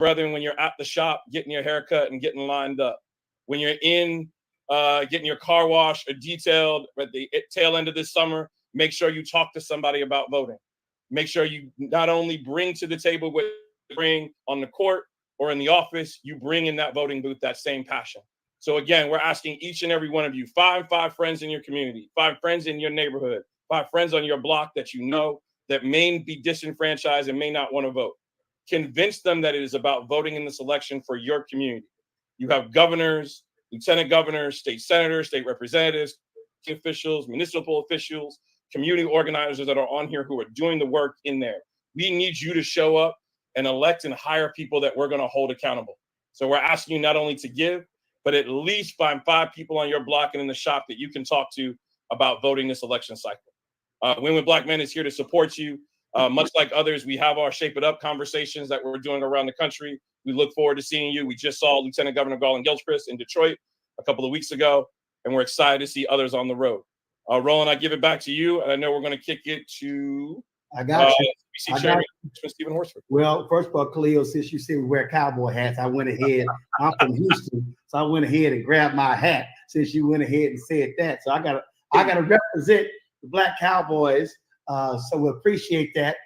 brethren, when you're at the shop getting your haircut and getting lined up, when you're in getting your car washed or detailed at the tail end of this summer, make sure you talk to somebody about voting. Make sure you not only bring to the table what you bring on the court or in the office, you bring in that voting booth that same passion. So again, we're asking each and every one of you, find 5 friends in your community, 5 friends in your neighborhood, 5 friends on your block that you know that may be disenfranchised and may not want to vote. Convince them that it is about voting in this election for your community. You have governors, lieutenant governors, state senators, state representatives, officials, municipal officials, community organizers that are on here who are doing the work in there. We need you to show up and elect and hire people that we're going to hold accountable. So we're asking you not only to give, but at least find 5 people on your block and in the shop that you can talk to about voting this election cycle. Win with Black Men is here to support you. Much like others, we have our Shape It Up conversations that we're doing around the country. We look forward to seeing you. We just saw Lieutenant Governor Garland Gilchrist in Detroit a couple of weeks ago, and we're excited to see others on the road. Roland, I give it back to you, and I know we're going to kick it to CBC Chairman Stephen Horsford. Well, first of all, Khalil, since you said we wear cowboy hats, I went ahead. I'm from Houston, so I went ahead and grabbed my hat since you went ahead and said that. So I gotta represent the Black Cowboys. So we appreciate that.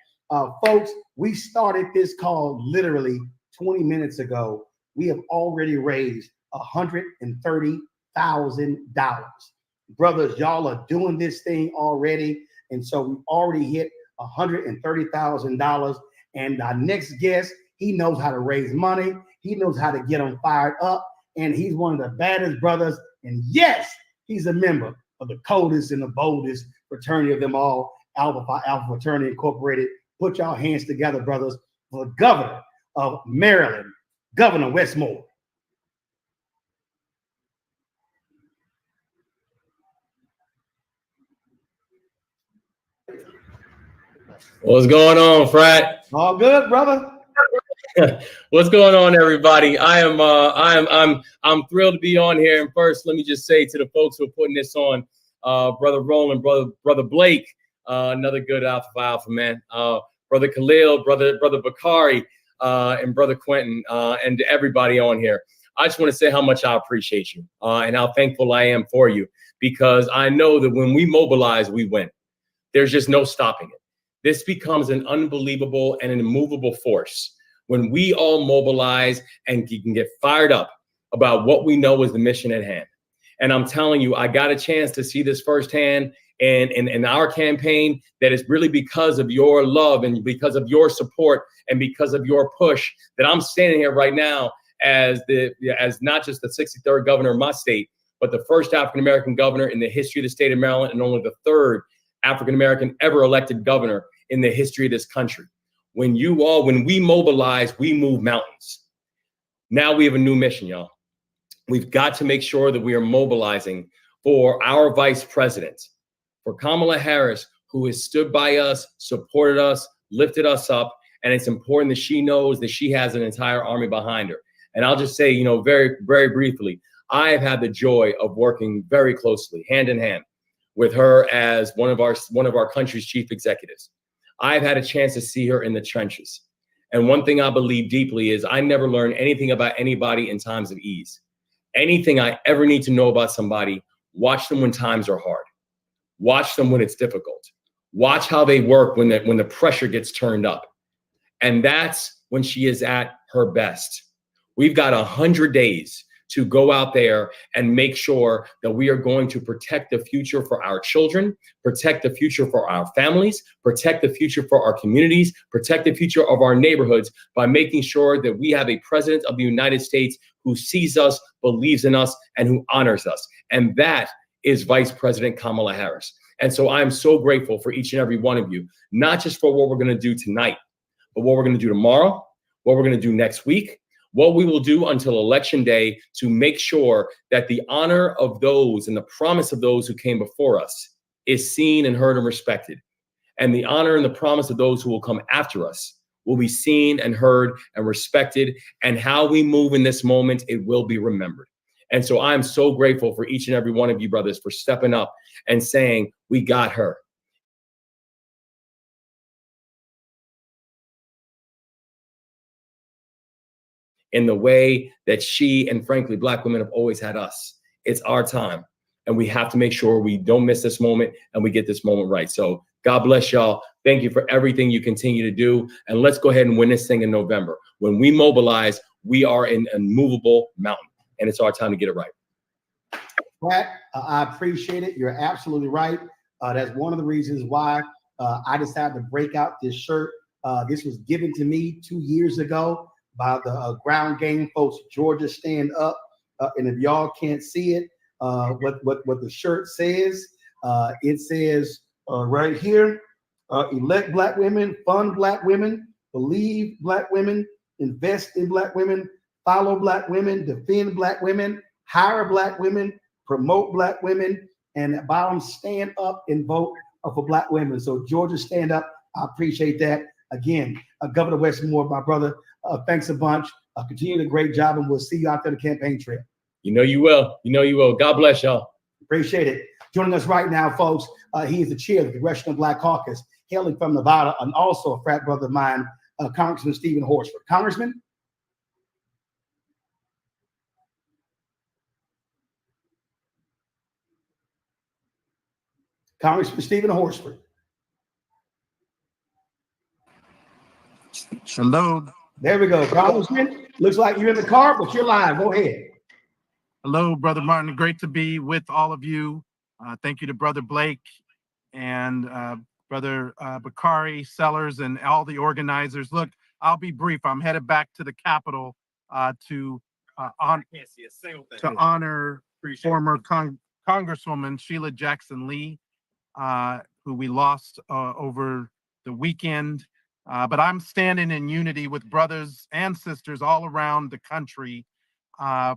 Folks, we started this call literally 20 minutes ago. We have already raised $130,000. Brothers, y'all are doing this thing already. And so we've already hit $130,000. And our next guest, he knows how to raise money. He knows how to get them fired up. And he's one of the baddest brothers. And yes, he's a member of the coldest and the boldest fraternity of them all, Alpha Fraternity Incorporated. Put y'all hands together, brothers, for the governor of Maryland, Governor Wes Moore. What's going on, Frat? All good, brother. What's going on, everybody? I'm thrilled to be on here. And first, let me just say to the folks who are putting this on, Brother Roland, brother Blake, another good Alpha man, Brother Khalil, brother Bakari, and Brother Quentin, and to everybody on here. I just want to say how much I appreciate you and how thankful I am for you, because I know that when we mobilize, we win. There's just no stopping it. This becomes an unbelievable and an immovable force when we all mobilize and can get fired up about what we know is the mission at hand. And I'm telling you, I got a chance to see this firsthand in our campaign, that is really because of your love and because of your support and because of your push that I'm standing here right now as not just the 63rd governor of my state, but the first African-American governor in the history of the state of Maryland, and only the 3rd African-American ever elected governor in the history of this country. When we mobilize, we move mountains. Now we have a new mission, y'all. We've got to make sure that we are mobilizing for our vice president, for Kamala Harris, who has stood by us, supported us, lifted us up. And it's important that she knows that she has an entire army behind her. And I'll just say, very, very briefly, I have had the joy of working very closely, hand in hand, with her as one of our country's chief executives. I've had a chance to see her in the trenches. And one thing I believe deeply is I never learn anything about anybody in times of ease. Anything I ever need to know about somebody, watch them when times are hard. Watch them when it's difficult. Watch how they work when the pressure gets turned up. And that's when she is at her best. We've got 100 days to go out there and make sure that we are going to protect the future for our children, protect the future for our families, protect the future for our communities, protect the future of our neighborhoods by making sure that we have a president of the United States who sees us, believes in us, and who honors us. And that is Vice President Kamala Harris. And so I'm so grateful for each and every one of you, not just for what we're going to do tonight, but what we're going to do tomorrow, what we're going to do next week, what we will do until Election Day to make sure that the honor of those and the promise of those who came before us is seen and heard and respected. And the honor and the promise of those who will come after us will be seen and heard and respected. And how we move in this moment, it will be remembered. And so I'm so grateful for each and every one of you, brothers, for stepping up and saying, we got her. in the way that she and frankly, Black women have always had us. It's our time. And we have to make sure we don't miss this moment and we get this moment right. So God bless y'all. Thank you for everything you continue to do. And let's go ahead and win this thing in November. When we mobilize, we are an immovable mountain. And it's our time to get it right. Brad, I appreciate it. You're absolutely right. That's one of the reasons why I decided to break out this shirt. This was given to me 2 years ago by the ground game folks, Georgia Stand Up. And if y'all can't see it, what the shirt says, it says right here, elect Black women, fund Black women, believe Black women, invest in Black women, follow Black women, defend Black women, hire Black women, promote Black women, and at bottom, stand up and vote for Black women. So Georgia Stand Up, I appreciate that. Again, Governor Westmore, my brother, thanks a bunch. Continue the great job, and we'll see you out there the campaign trail. You know you will. You know you will. God bless y'all. Appreciate it. Joining us right now, folks, he is the chair of the Congressional Black Caucus, hailing from Nevada, and also a frat brother of mine, Congressman Stephen Horsford. Congressman? Congressman Stephen Horsford. Hello. There we go, Congressman. Looks like you're in the car, but you're live. Go ahead. Hello, Brother Martin. Great to be with all of you. Thank you to Brother Blake and Brother Bakari, Sellers, and all the organizers. Look, I'll be brief. I'm headed back to the Capitol to honor former Congresswoman Sheila Jackson Lee, who we lost over the weekend. But I'm standing in unity with brothers and sisters all around the country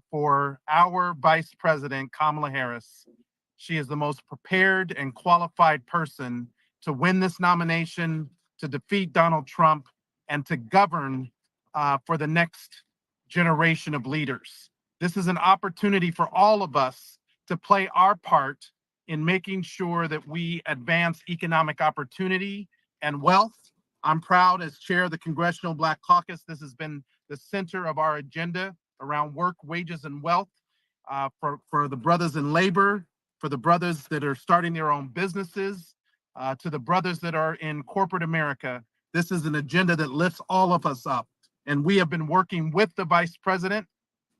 for our Vice President, Kamala Harris. She is the most prepared and qualified person to win this nomination, to defeat Donald Trump, and to govern for the next generation of leaders. This is an opportunity for all of us to play our part in making sure that we advance economic opportunity and wealth. I'm proud as chair of the Congressional Black Caucus. This has been the center of our agenda around work, wages, and wealth for the brothers in labor, for the brothers that are starting their own businesses, to the brothers that are in corporate America. This is an agenda that lifts all of us up. And we have been working with the Vice President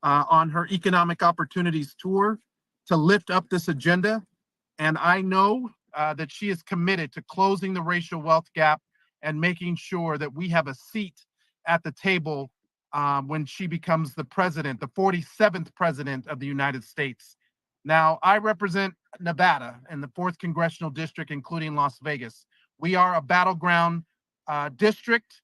on her Economic Opportunities Tour to lift up this agenda. And I know that she is committed to closing the racial wealth gap and making sure that we have a seat at the table when she becomes the president, the 47th president of the United States. Now, I represent Nevada in the 4th Congressional District, including Las Vegas. We are a battleground district,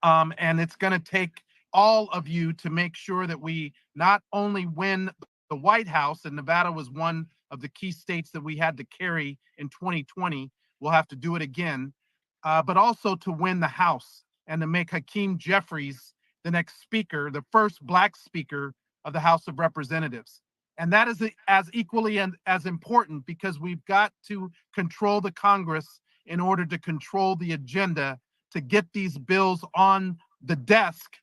and it's going to take all of you to make sure that we not only win the White House, and Nevada was one of the key states that we had to carry in 2020. We'll have to do it again, but also to win the House and to make Hakeem Jeffries the next speaker, the first Black speaker of the House of Representatives. And that is as equally and as important, because we've got to control the Congress in order to control the agenda to get these bills on the desk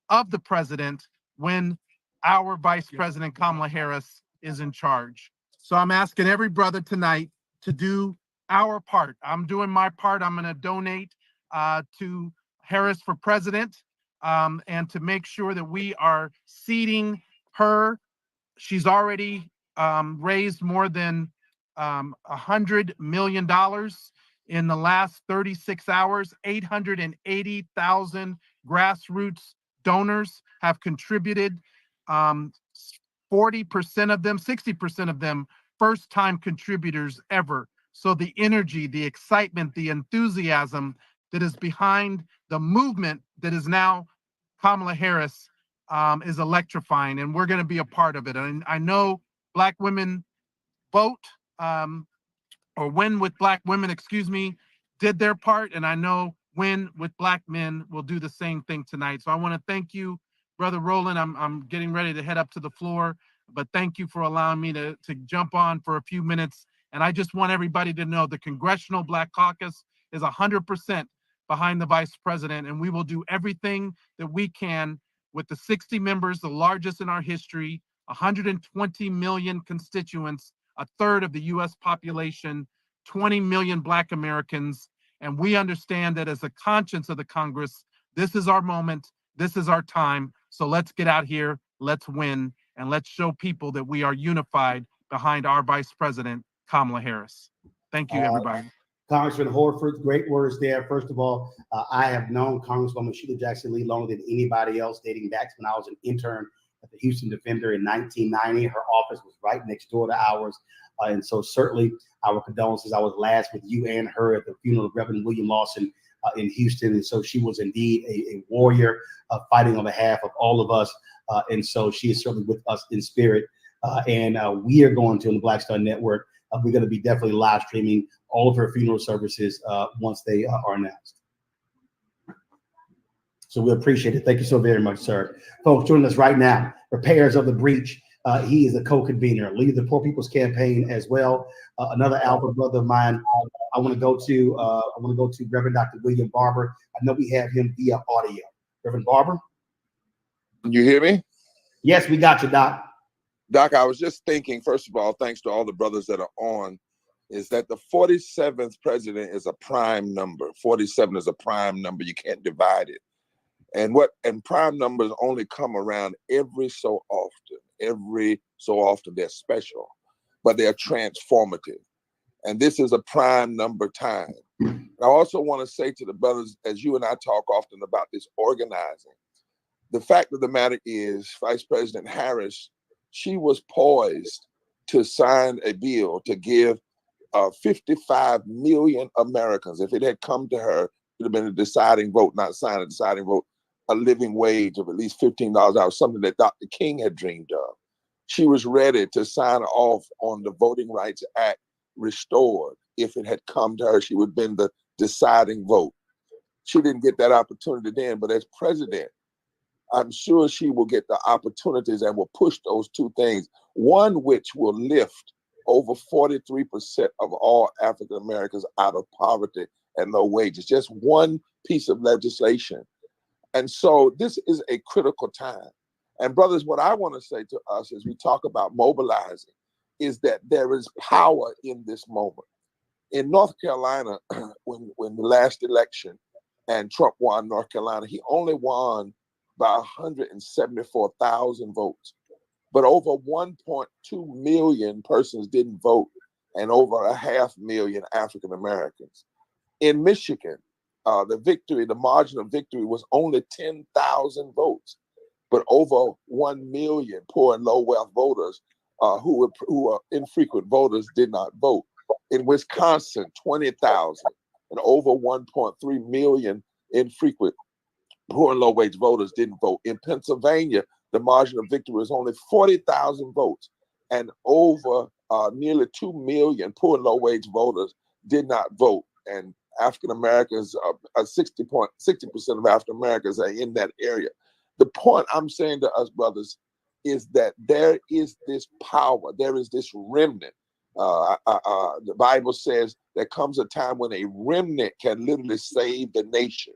of the president when our Vice President Kamala Harris is in charge. So I'm asking every brother tonight to do our part. I'm doing my part. I'm going to donate to Harris for President and to make sure that we are seating her. She's already raised more than $100 million in the last 36 hours. 880,000 grassroots donors have contributed. 40% of them, 60% of them, first-time contributors ever. So the energy, the excitement, the enthusiasm that is behind the movement that is now Kamala Harris is electrifying, and we're going to be a part of it. And I know Black women vote or Win with Black Women, did their part, and I know Win with Black Men will do the same thing tonight. So I want to thank you, Brother Roland. I'm getting ready to head up to the floor, but thank you for allowing me to jump on for a few minutes. And I just want everybody to know the Congressional Black Caucus is 100% behind the Vice President, and we will do everything that we can with the 60 members, the largest in our history, 120 million constituents, a third of the US population, 20 million Black Americans. And we understand that as the conscience of the Congress, this is our moment, this is our time. So let's get out here, let's win, and let's show people that we are unified behind our Vice President, Kamala Harris. Thank you, everybody. Congressman Horford, great words there. First of all, I have known Congresswoman Sheila Jackson Lee longer than anybody else, dating back to when I was an intern at the Houston Defender in 1990. Her office was right next door to ours. And so certainly our condolences. I was last with you and her at the funeral of Reverend William Lawson in Houston. And so she was indeed a warrior fighting on behalf of all of us. And so she is certainly with us in spirit. And we are going to, on the Black Star Network, we're going to be definitely live streaming all of her funeral services once they are announced. So we appreciate it. Thank you so very much, sir. Folks, joining us right now, Repairs of the Breach. He is a co-convener, leader of the Poor People's Campaign as well. Another alpha brother of mine. I want to go to Reverend Dr. William Barber. I know we have him via audio. Reverend Barber. You hear me? Yes, we got you, Doc. Doc, I was just thinking, first of all, thanks to all the brothers that are on, is that the 47th president is a prime number. 47 is a prime number. You can't divide it. And prime numbers only come around every so often. Every so often they're special, but they're transformative. And this is a prime number time. I also want to say to the brothers, as you and I talk often about this organizing, the fact of the matter is Vice President Harris, she was poised to sign a bill to give 55 million Americans, if it had come to her, it would have been a deciding vote, not sign a deciding vote, a living wage of at least $15 an hour, something that Dr. King had dreamed of. She was ready to sign off on the Voting Rights Act restored. If it had come to her, she would have been the deciding vote. She didn't get that opportunity then, but as president, I'm sure she will get the opportunities and will push those two things, one which will lift over 43% of all African Americans out of poverty and low wages. Just one piece of legislation. And so this is a critical time. And brothers, what I want to say to us as we talk about mobilizing is that there is power in this moment. In North Carolina, when the last election and Trump won North Carolina, he only won by 174,000 votes. But over 1.2 million persons didn't vote, and over 500,000 African Americans. In Michigan, the margin of victory was only 10,000 votes, but over 1 million poor and low wealth voters who are infrequent voters did not vote. In Wisconsin, 20,000 and over 1.3 million infrequent poor and low wage voters didn't vote. In Pennsylvania, the margin of victory was only 40,000 votes, and over nearly 2 million poor and low wage voters did not vote. And African Americans, 60% of African Americans are in that area. The point I'm saying to us, brothers, is that there is this power, there is this remnant. The Bible says there comes a time when a remnant can literally save the nation.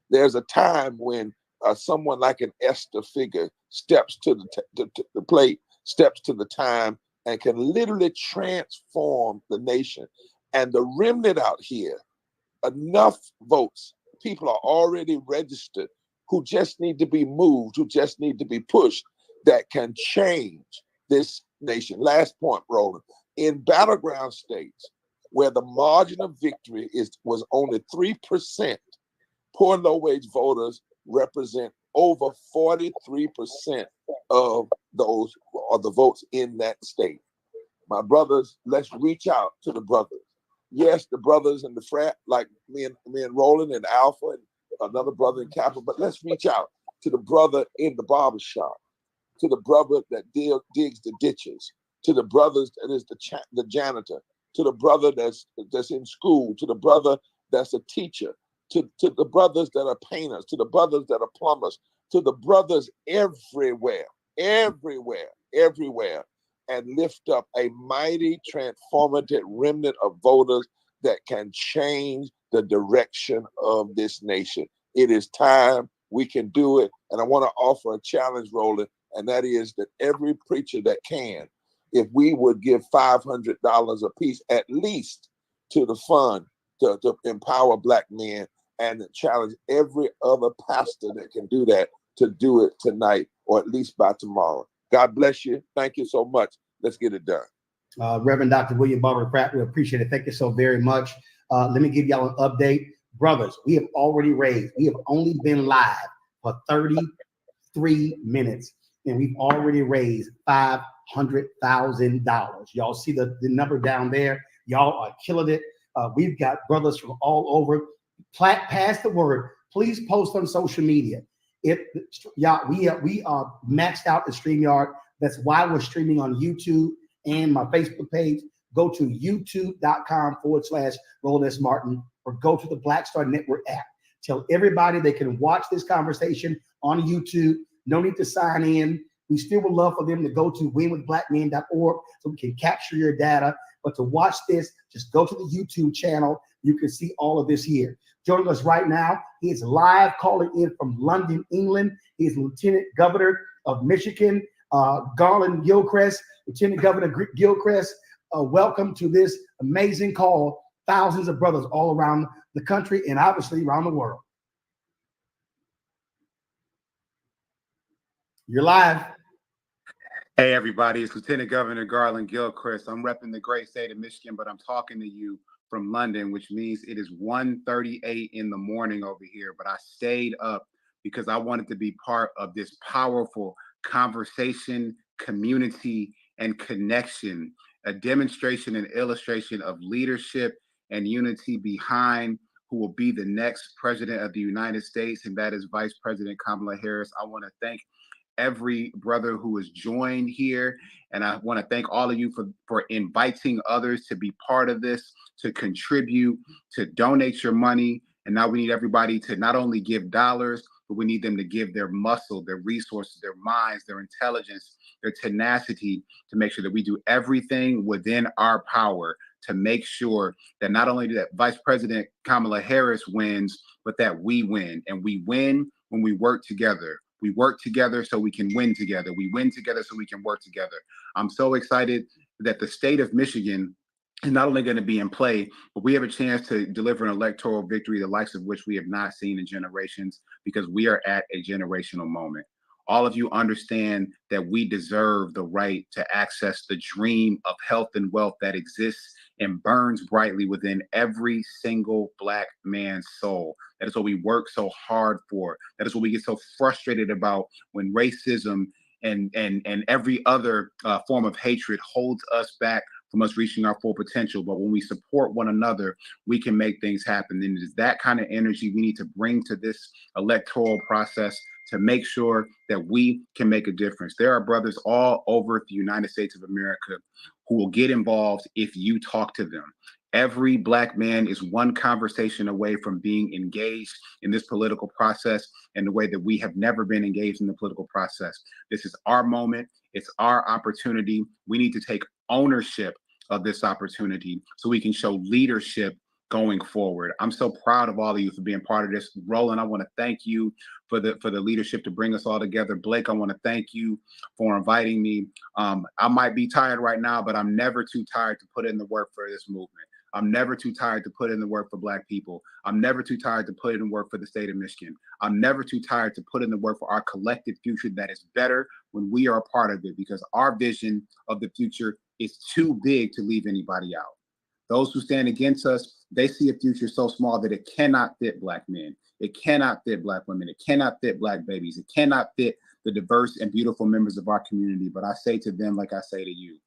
There's a time when someone like an Esther figure steps to the plate, steps to the time, and can literally transform the nation. And the remnant out here, enough votes, people are already registered who just need to be moved, who just need to be pushed, that can change this nation. Last point, Roland. In battleground states where the margin of victory was only 3%, poor and low wage voters represent over 43% of those are the votes in that state. My brothers, let's reach out to the brothers. Yes, the brothers in the frat, like me and Roland and Alpha and another brother in Capital, but let's reach out to the brother in the barbershop, to the brother that digs the ditches, to the brothers that is the janitor, to the brother that's in school, to the brother that's a teacher, to the brothers that are painters, to the brothers that are plumbers, to the brothers everywhere, and lift up a mighty transformative remnant of voters that can change the direction of this nation. It is time we can do it. And I want to offer a challenge, Roland, and that is that every preacher that can, if we would give $500 a piece at least to the fund to empower Black men, and challenge every other pastor that can do that to do it tonight or at least by tomorrow. God bless you. Thank you so much. Let's get it done. Reverend Dr. William Barber Pratt, we appreciate it. Thank you so very much. Let me give y'all an update. Brothers, we have already raised, we have only been live for 33 minutes, and we've already raised $500,000. Y'all see the number down there? Y'all are killing it. We've got brothers from all over. Pass the word. Please post on social media. We are maxed out at StreamYard. That's why we're streaming on YouTube and my Facebook page. Go to youtube.com/Roland S. Martin, or go to the Black Star Network app. Tell everybody they can watch this conversation on YouTube. No need to sign in. We still would love for them to go to winwithblackmen.org so we can capture your data. But to watch this, just go to the YouTube channel. You can see all of this here. Joining us right now, he is live calling in from London, England. He is Lieutenant Governor of Michigan, Garland Gilchrist. Lieutenant Governor Gilchrist, welcome to this amazing call. Thousands of brothers all around the country and obviously around the world. You're live. Hey everybody, it's Lieutenant Governor Garland Gilchrist. I'm repping the great state of Michigan, but I'm talking to you from London, which means it is 1:38 in the morning over here. But I stayed up because I wanted to be part of this powerful conversation, community, and connection, a demonstration and illustration of leadership and unity behind who will be the next president of the United States, and that is Vice President Kamala Harris. I want to thank every brother who has joined here, and I want to thank all of you for inviting others to be part of this, to contribute, to donate your money. And now we need everybody to not only give dollars, but we need them to give their muscle, their resources, their minds, their intelligence, their tenacity, to make sure that we do everything within our power to make sure that not only that Vice President Kamala Harris wins, but that we win. And we win when we work together. We work together so we can win together. We win together so we can work together. I'm so excited that the state of Michigan is not only going to be in play, but we have a chance to deliver an electoral victory, the likes of which we have not seen in generations, because we are at a generational moment. All of you understand that we deserve the right to access the dream of health and wealth that exists and burns brightly within every single Black man's soul. That is what we work so hard for. That is what we get so frustrated about when racism and every other form of hatred holds us back from us reaching our full potential. But when we support one another, we can make things happen. And it is that kind of energy we need to bring to this electoral process to make sure that we can make a difference. There are brothers all over the United States of America who will get involved if you talk to them. Every Black man is one conversation away from being engaged in this political process in the way that we have never been engaged in the political process. This is our moment. It's our opportunity. We need to take ownership of this opportunity so we can show leadership going forward. I'm so proud of all of you for being part of this. Roland, I want to thank you for the leadership to bring us all together. Blake, I want to thank you for inviting me. I might be tired right now, but I'm never too tired to put in the work for this movement. I'm never too tired to put in the work for Black people. I'm never too tired to put in work for the state of Michigan. I'm never too tired to put in the work for our collective future that is better when we are a part of it, because our vision of the future is too big to leave anybody out. Those who stand against us, they see a future so small that it cannot fit Black men. It cannot fit Black women. It cannot fit Black babies. It cannot fit the diverse and beautiful members of our community. But I say to them, like I say to you,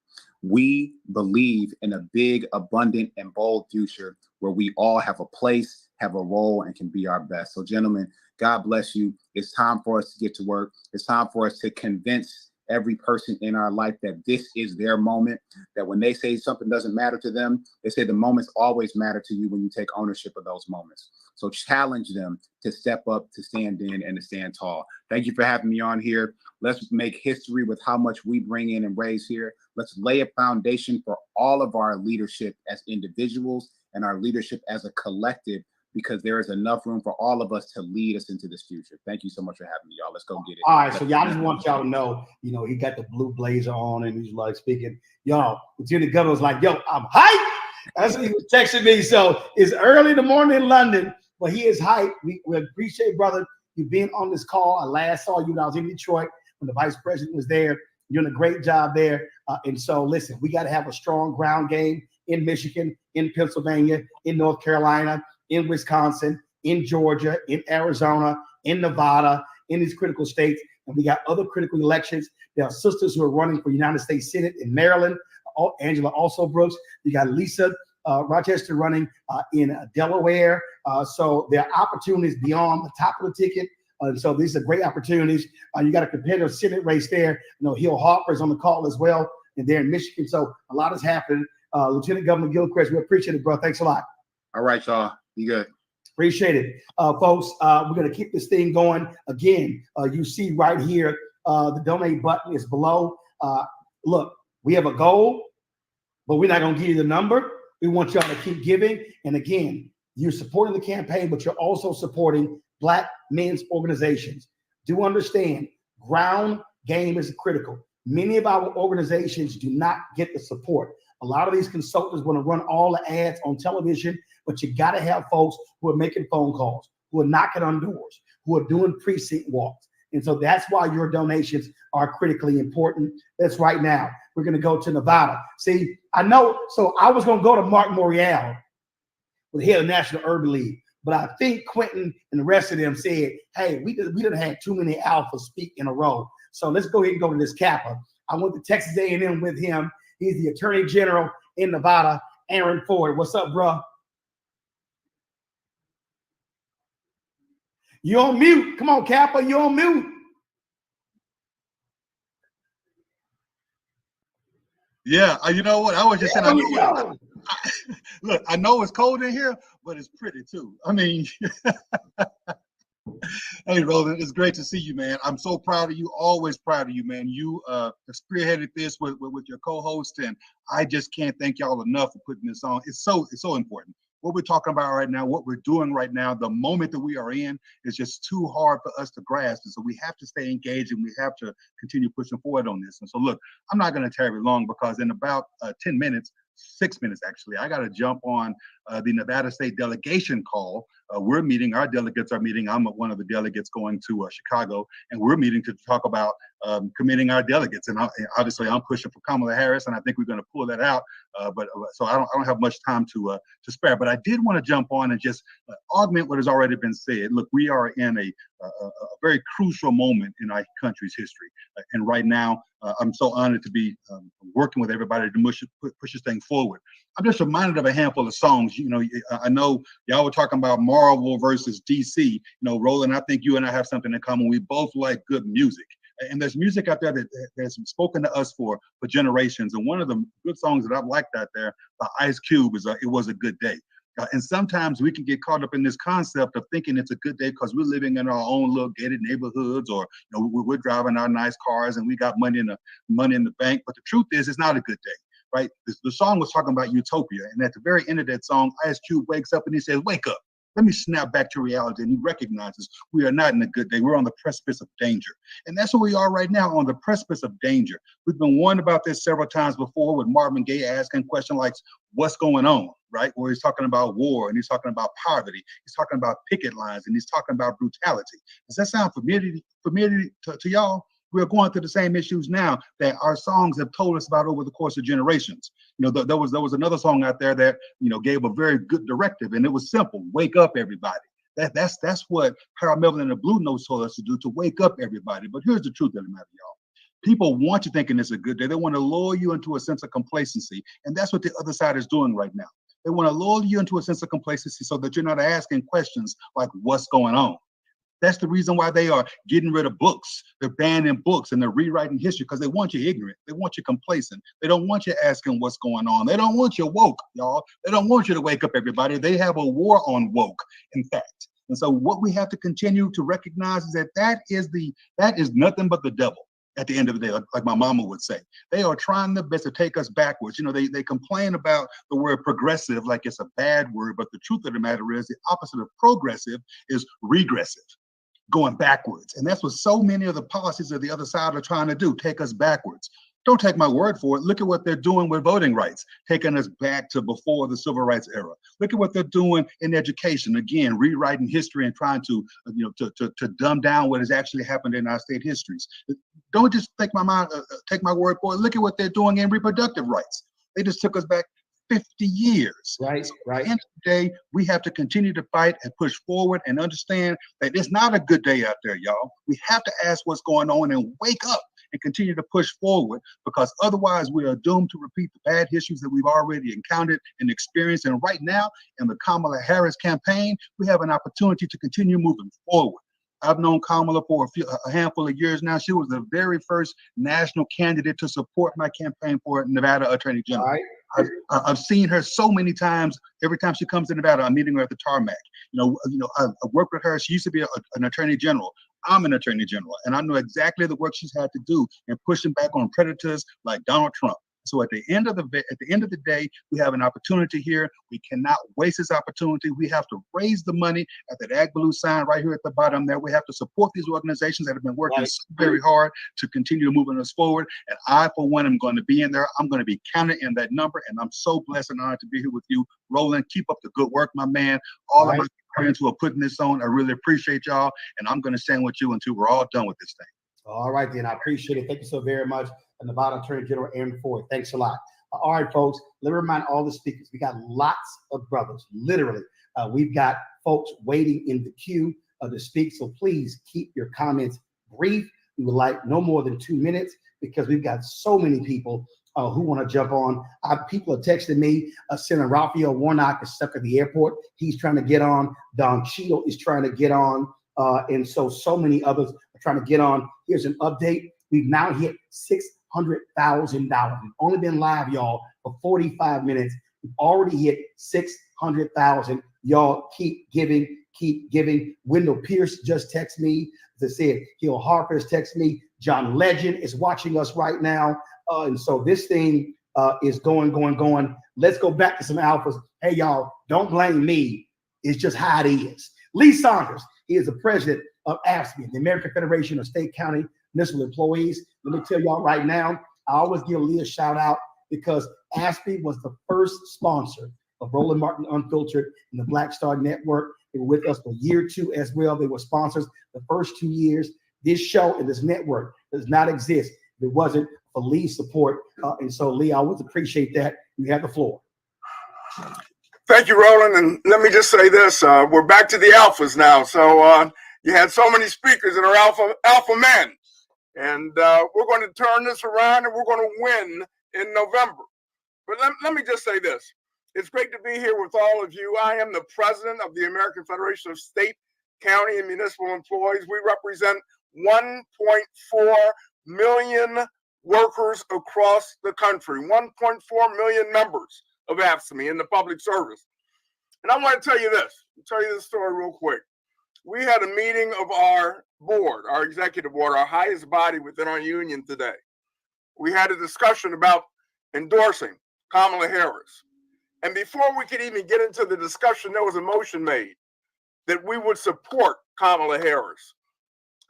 we believe in a big, abundant, and bold future where we all have a place, have a role, and can be our best. So gentlemen, God bless you. It's time for us to get to work. It's time for us to convince every person in our life that this is their moment, that when they say something doesn't matter to them, they say the moments always matter to you when you take ownership of those moments. So challenge them to step up, to stand in, and to stand tall. Thank you for having me on here. Let's make history with how much we bring in and raise here. Let's lay a foundation for all of our leadership as individuals and our leadership as a collective, because there is enough room for all of us to lead us into this future. Thank you so much for having me, y'all. Let's go get it. All right, so y'all just want y'all to know, he got the blue blazer on and he's like speaking. Y'all, Lieutenant Governor was like, yo, I'm hyped. That's what he was texting me. So it's early in the morning in London, but he is hyped. We appreciate, brother, you being on this call. I last saw you when I was in Detroit when the vice president was there. You're doing a great job there. And so, listen, we got to have a strong ground game in Michigan, in Pennsylvania, in North Carolina, in Wisconsin, in Georgia, in Arizona, in Nevada, in these critical states. And we got other critical elections. There are sisters who are running for United States Senate in Maryland, Angela Also Brooks. You got Lisa Rochester running in Delaware. So there are opportunities beyond the top of the ticket. So these are great opportunities. You got a competitive Senate race there. Hill Harper is on the call as well, and they're in Michigan. So a lot is happening. Lieutenant Governor Gilchrist, we appreciate it, bro. Thanks a lot. All right, y'all. Be good. Appreciate it. Folks, we're going to keep this thing going. Again, you see right here, the donate button is below. Look, we have a goal, but we're not going to give you the number. We want y'all to keep giving. And again, you're supporting the campaign, but you're also supporting Black men's organizations. Do understand, ground game is critical. Many of our organizations do not get the support. A lot of these consultants want to run all the ads on television, but you got to have folks who are making phone calls, who are knocking on doors, who are doing precinct walks. And so that's why your donations are critically important. That's right now. We're going to go to Nevada. See, I know, so I was going to go to Mark Morial, the head of National Urban League. But I think Quentin and the rest of them said, hey, we done had too many alphas speak in a row. So let's go ahead and go to this Kappa. I went to Texas A&M with him. He's the Attorney General in Nevada, Aaron Ford. What's up, bro? You on mute. Come on, Kappa, you on mute. Yeah, you know what? I was just saying, look, I know it's cold in here, but it's pretty too. I mean, hey, Roland, it's great to see you, man. I'm so proud of you, always proud of you, man. You spearheaded this with your co-host, and I just can't thank y'all enough for putting this on. It's so important. What we're talking about right now, what we're doing right now, the moment that we are in is just too hard for us to grasp. And so we have to stay engaged and we have to continue pushing forward on this. And so, look, I'm not going to tarry long because in about 10 minutes, 6 minutes actually, I got to jump on the Nevada State delegation call. We're meeting, our delegates are meeting. I'm one of the delegates going to Chicago, and we're meeting to talk about committing our delegates. And obviously, I'm pushing for Kamala Harris, and I think we're going to pull that out. So I don't have much time to spare. But I did want to jump on and just augment what has already been said. Look, we are in a very crucial moment in our country's history, and right now, I'm so honored to be working with everybody to push this thing forward. I'm just reminded of a handful of songs. You know, I know y'all were talking about Marvel versus DC. You know, Roland, I think you and I have something in common. We both like good music. And there's music out there that's spoken to us for generations. And one of the good songs that I've liked out there by Ice Cube is It Was a Good Day. And sometimes we can get caught up in this concept of thinking it's a good day because we're living in our own little gated neighborhoods, or you know, we're driving our nice cars and we got money in the bank. But the truth is, it's not a good day. Right? The song was talking about utopia. And at the very end of that song, Ice Cube wakes up and he says, wake up. Let me snap back to reality. And he recognizes we are not in a good day. We're on the precipice of danger. And that's where we are right now, on the precipice of danger. We've been warned about this several times before with Marvin Gaye asking questions like, what's going on? Right? Where he's talking about war and he's talking about poverty. He's talking about picket lines and he's talking about brutality. Does that sound familiar to y'all? We're going through the same issues now that our songs have told us about over the course of generations. You know, there was another song out there that, you know, gave a very good directive, and it was simple: wake up, everybody. That's what Harold Melvin and the Blue Notes told us to do, to wake up everybody. But here's the truth of the matter, y'all. People want you thinking it's a good day. They want to lull you into a sense of complacency, and that's what the other side is doing right now. They want to lull you into a sense of complacency so that you're not asking questions like, what's going on? That's the reason why they are getting rid of books. They're banning books and they're rewriting history because they want you ignorant. They want you complacent. They don't want you asking what's going on. They don't want you woke, y'all. They don't want you to wake up, everybody. They have a war on woke, in fact. And so what we have to continue to recognize is that is nothing but the devil. at the end of the day, like my mama would say. They are trying their best to take us backwards. You know, they complain about the word progressive like it's a bad word, but the truth of the matter is the opposite of progressive is regressive, going backwards. And that's what so many of the policies of the other side are trying to do, take us backwards. Don't take my word for it. Look at what they're doing with voting rights, taking us back to before the civil rights era. Look at what they're doing in education. Again, rewriting history and trying to, to dumb down what has actually happened in our state histories. Don't just take my word for it. Look at what they're doing in reproductive rights. They just took us back 50 years. Right, So right. at the end of the day, we have to continue to fight and push forward and understand that it's not a good day out there, y'all. We have to ask what's going on and wake up and continue to push forward, because otherwise we are doomed to repeat the bad issues that we've already encountered and experienced. And right now, in the Kamala Harris campaign, we have an opportunity to continue moving forward. I've known Kamala for a handful of years now. She was the very first national candidate to support my campaign for Nevada Attorney General. Right. I've seen her so many times. Every time she comes to Nevada, I'm meeting her at the tarmac. I've worked with her. She used to be an attorney general. I'm an attorney general, and I know exactly the work she's had to do in pushing back on predators like Donald Trump. So at the end of the day, we have an opportunity here. We cannot waste this opportunity. We have to raise the money at that Ag Blue sign right here at the bottom there. We have to support these organizations that have been working so very hard to continue moving us forward. And I, for one, am going to be in there. I'm going to be counted in that number. And I'm so blessed and honored to be here with you. Roland, keep up the good work, my man. All of my friends who are putting this on, I really appreciate y'all. And I'm going to stand with you until we're all done with this thing. All right, then. I appreciate it. Thank you so very much. And Nevada Attorney General Aaron Ford. Thanks a lot. All right, folks. Let me remind all the speakers, we got lots of brothers, literally. We've got folks waiting in the queue to speak. So please keep your comments brief. We would like no more than 2 minutes, because we've got so many people who want to jump on. People are texting me. Senator Raphael Warnock is stuck at the airport. He's trying to get on. Don Cheadle is trying to get on. And so many others are trying to get on. Here's an update. We've now hit $600,000. We've only been live, y'all, for 45 minutes. We've already hit 600,000. Y'all keep giving, keep giving. Wendell Pierce just texted me. As I said, Gil Harper has texted me. John Legend is watching us right now. And so this thing is going. Let's go back to some alphas. Hey, y'all, don't blame me. It's just how it is. Lee Saunders, he is the president of AFSCME, the American Federation of State, County, Municipal Employees. Let me tell y'all right now, I always give Lee a shout out, because AFSCME was the first sponsor of Roland Martin Unfiltered and the Black Star Network. They were with us for year 2 as well. They were sponsors the first 2 years. This show and this network does not exist if it wasn't for Lee's support. And so, Lee, I always appreciate that. You have the floor. Thank you, Roland. And let me just say this. We're back to the alphas now. So you had so many speakers that are alpha men. And we're going to turn this around, and we're going to win in November. But let me just say this. It's great to be here with all of you. I am the president of the American Federation of State, County, and Municipal Employees. We represent 1.4 million workers across the country, 1.4 million members of AFSCME in the public service. And I want to tell you this. I'll tell you this story real quick. We had a meeting of our board, our executive board, our highest body within our union today. We had a discussion about endorsing Kamala Harris. And before we could even get into the discussion, there was a motion made that we would support Kamala Harris.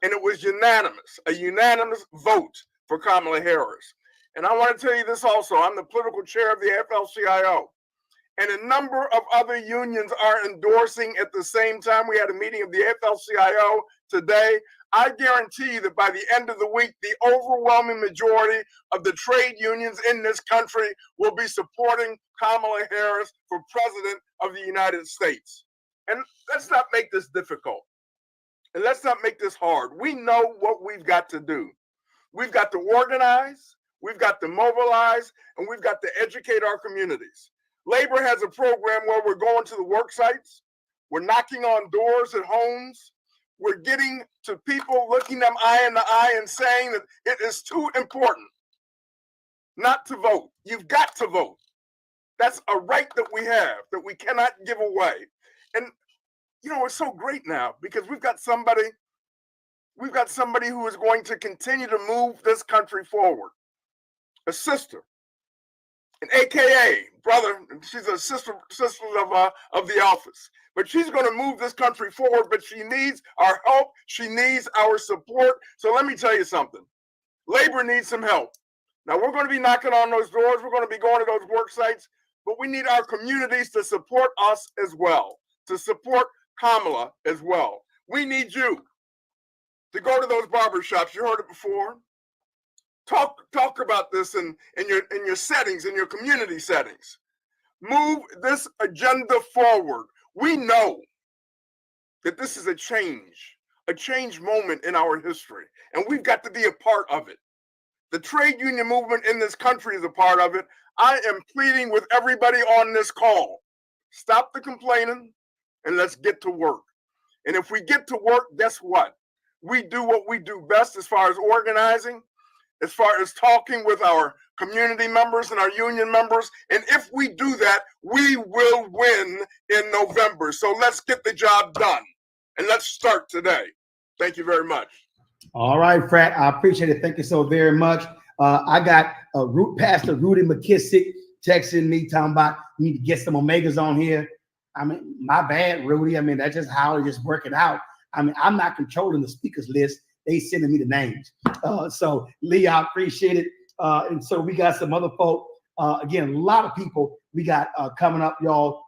And it was unanimous, a unanimous vote for Kamala Harris. And I want to tell you this also. I'm the political chair of the AFL-CIO. And a number of other unions are endorsing at the same time. We had a meeting of the AFL-CIO today. I guarantee you that by the end of the week, the overwhelming majority of the trade unions in this country will be supporting Kamala Harris for president of the United States. And let's not make this difficult. And let's not make this hard. We know what we've got to do. We've got to organize, we've got to mobilize, and we've got to educate our communities. Labor has a program where we're going to the work sites, we're knocking on doors at homes, we're getting to people, looking them eye in the eye and saying that it is too important not to vote. You've got to vote. That's a right that we have, that we cannot give away. And, you know, it's so great now because we've got somebody we've got somebody who is going to continue to move this country forward. A sister, an AKA brother. She's a sister of the office, but she's going to move this country forward. But she needs our help. She needs our support. So let me tell you something. Labor needs some help. Now we're going to be knocking on those doors. We're going to be going to those work sites, but we need our communities to support us as well, to support Kamala as well. We need you to go to those barbershops. You heard it before. Talk about this in your settings, in your community settings. Move this agenda forward. We know that this is a change moment in our history, and we've got to be a part of it. The trade union movement in this country is a part of it. I am pleading with everybody on this call. Stop the complaining and let's get to work. And if we get to work, guess what? We do what we do best as far as organizing, as far as talking with our community members and our union members. And if we do that, we will win in November. So let's get the job done. And let's start today. Thank you very much. All right, Frat. I appreciate it. Thank you so very much. I got Pastor Rudy McKissick texting me, talking about we need to get some Omegas on here. I mean, my bad, Rudy. I mean, that's just how it just working out. I mean, I'm not controlling the speakers list. They sending me the names. So Lee, I appreciate it. And so we got some other folk. Again, a lot of people we got coming up, y'all.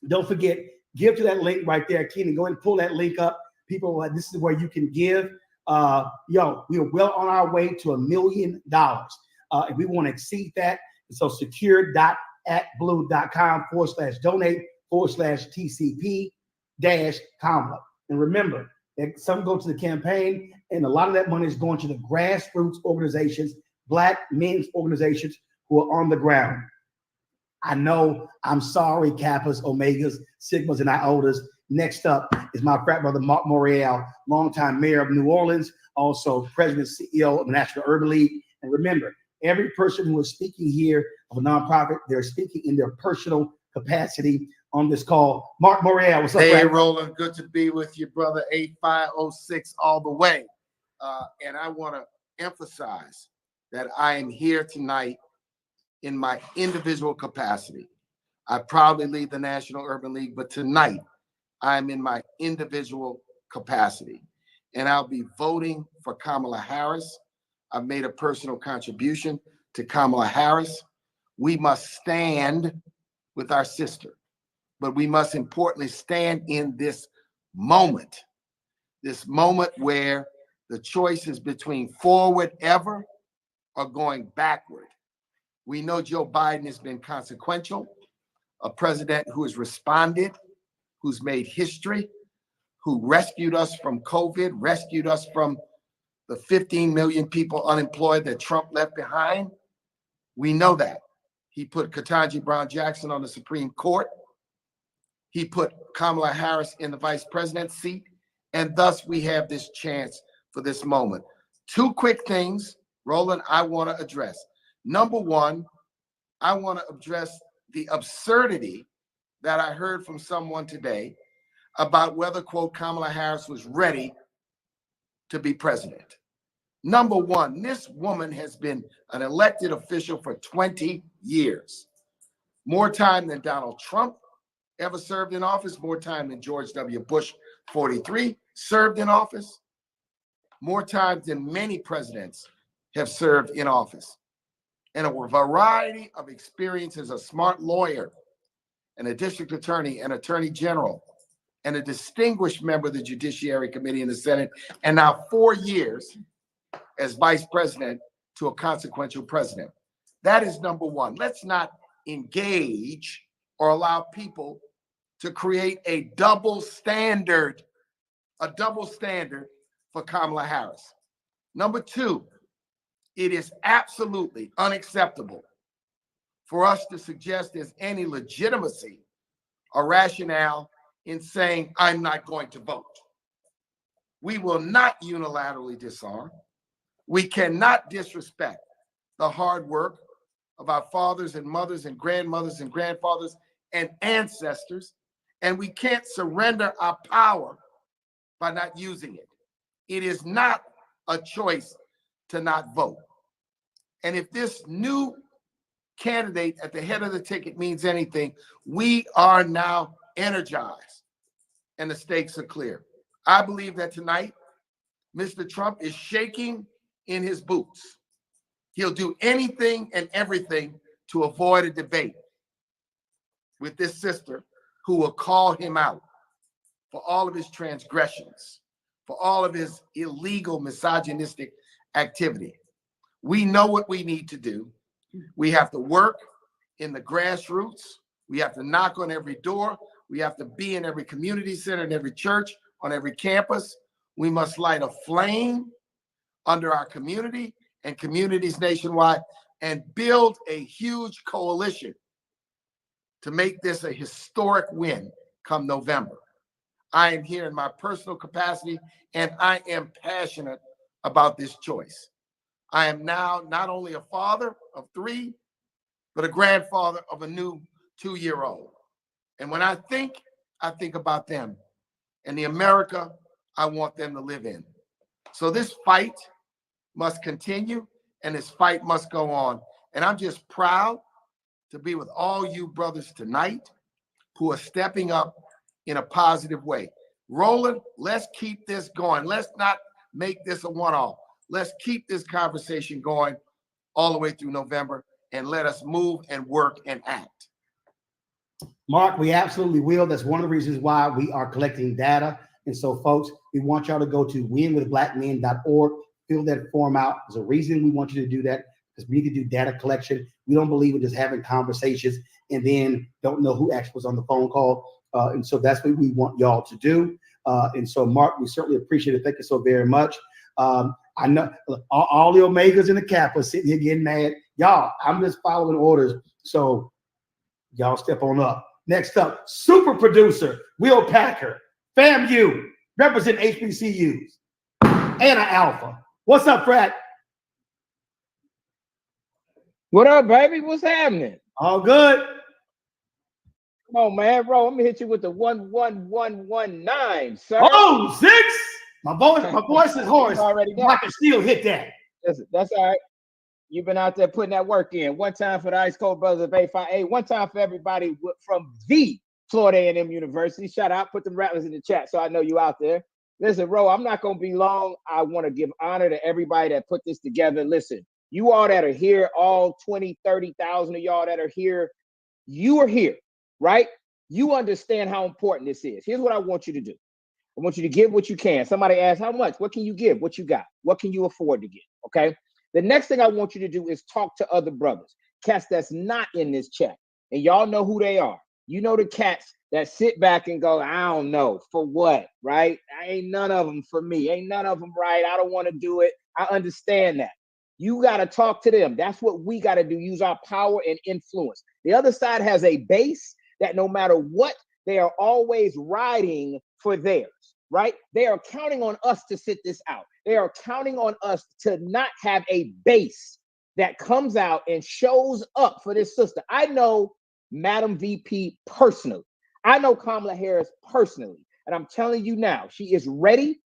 Don't forget, give to that link right there, Keenan. Go ahead and pull that link up. People, this is where you can give. Yo, we are well on our way to $1 million. And we want to exceed that. So secure.atblue.com/donate/TCP-Kamala. And remember, that some go to the campaign, and a lot of that money is going to the grassroots organizations, Black men's organizations who are on the ground. I know, I'm sorry, Kappas, Omegas, Sigmas, and Iotas. Next up is my frat brother, Mark Morial, longtime mayor of New Orleans, also president and CEO of the National Urban League. And remember, every person who is speaking here of a nonprofit, they're speaking in their personal capacity on this call. Mark Morial, what's up, Hey, Brad? Roland, good to be with you, brother. 8506 all the way. And I want to emphasize that I am here tonight in my individual capacity. I proudly lead the National Urban League, but tonight I'm in my individual capacity. And I'll be voting for Kamala Harris. I've made a personal contribution to Kamala Harris. We must stand with our sister, but we must importantly stand in this moment where the choice is between forward ever or going backward. We know Joe Biden has been consequential, a president who has responded, who's made history, who rescued us from COVID, rescued us from the 15 million people unemployed that Trump left behind. We know that. He put Ketanji Brown Jackson on the Supreme Court. He put Kamala Harris in the vice president's seat. And thus we have this chance for this moment. Two quick things, Roland, I want to address. Number one, I want to address the absurdity that I heard from someone today about whether, quote, Kamala Harris was ready to be president. Number one, this woman has been an elected official for 20 years. More time than Donald Trump ever served in office, more time than George W. Bush, 43, served in office, more time than many presidents have served in office. And a variety of experience as a smart lawyer and a district attorney and attorney general and a distinguished member of the Judiciary Committee in the Senate, and now 4 years as vice president to a consequential president. That is number one. Let's not engage or allow people to create a double standard for Kamala Harris. Number two, it is absolutely unacceptable for us to suggest there's any legitimacy or rationale in saying, I'm not going to vote. We will not unilaterally disarm. We cannot disrespect the hard work of our fathers and mothers and grandmothers and grandfathers and ancestors, and we can't surrender our power by not using it. It is not a choice to not vote. And if this new candidate at the head of the ticket means anything, we are now energized and the stakes are clear. I believe that tonight, Mr. Trump is shaking in his boots. He'll do anything and everything to avoid a debate with this sister who will call him out for all of his transgressions, for all of his illegal misogynistic activity. We know what we need to do. We have to work in the grassroots. We have to knock on every door. We have to be in every community center, in every church, on every campus. We must light a flame under our community and communities nationwide and build a huge coalition to make this a historic win come November. I am here in my personal capacity, and I am passionate about this choice. I am now not only a father of 3, but a grandfather of a new 2-year-old. And when I think about them and the America I want them to live in. So this fight must continue, and this fight must go on. And I'm just proud to be with all you brothers tonight who are stepping up in a positive way. Roland, let's keep this going. Let's not make this a one-off. Let's keep this conversation going all the way through November, and let us move and work and act. Mark, we absolutely will. That's one of the reasons why we are collecting data. And so, folks, we want y'all to go to winwithblackmen.org, fill that form out. There's a reason we want you to do that, because we need to do data collection. We don't believe in just having conversations and then don't know who actually was on the phone call. And so that's what we want y'all to do. And so, Mark, we certainly appreciate it. Thank you so very much. I know all the Omegas and the Kappas sitting here getting mad. Y'all, I'm just following orders. So y'all step on up. Next up, super producer, Will Packer, FAMU, represent HBCUs, Anna Alpha. What's up, Frat? What up, baby? What's happening? All good. Come on, man, bro. I'm gonna hit you with the 11119, sir. Oh, 6. My voice is hoarse. Already I can still hit that. That's all right. You've been out there putting that work in. One time for the Ice Cold Brothers of A5A. One time for everybody from the Florida A&M University. Shout out. Put them rattlers in the chat so I know you out there. Listen, Ro, I'm not gonna be long. I want to give honor to everybody that put this together. Listen, you all that are here, all 20, 30,000 of y'all that are here, you are here, right? You understand how important this is. Here's what I want you to do. I want you to give what you can. Somebody asked, how much? What can you give? What you got? What can you afford to give? Okay. The next thing I want you to do is talk to other brothers, cats that's not in this chat. And y'all know who they are. You know the cats that sit back and go, I don't know, for what, right? Ain't none of them for me. Ain't none of them right. I don't want to do it. I understand that. You got to talk to them. That's what we got to do. Use our power and influence. The other side has a base that no matter what, they are always riding for theirs, right? They are counting on us to sit this out. They are counting on us to not have a base that comes out and shows up for this sister. I know Madam VP personally. I know Kamala Harris personally. And I'm telling you now, she is ready.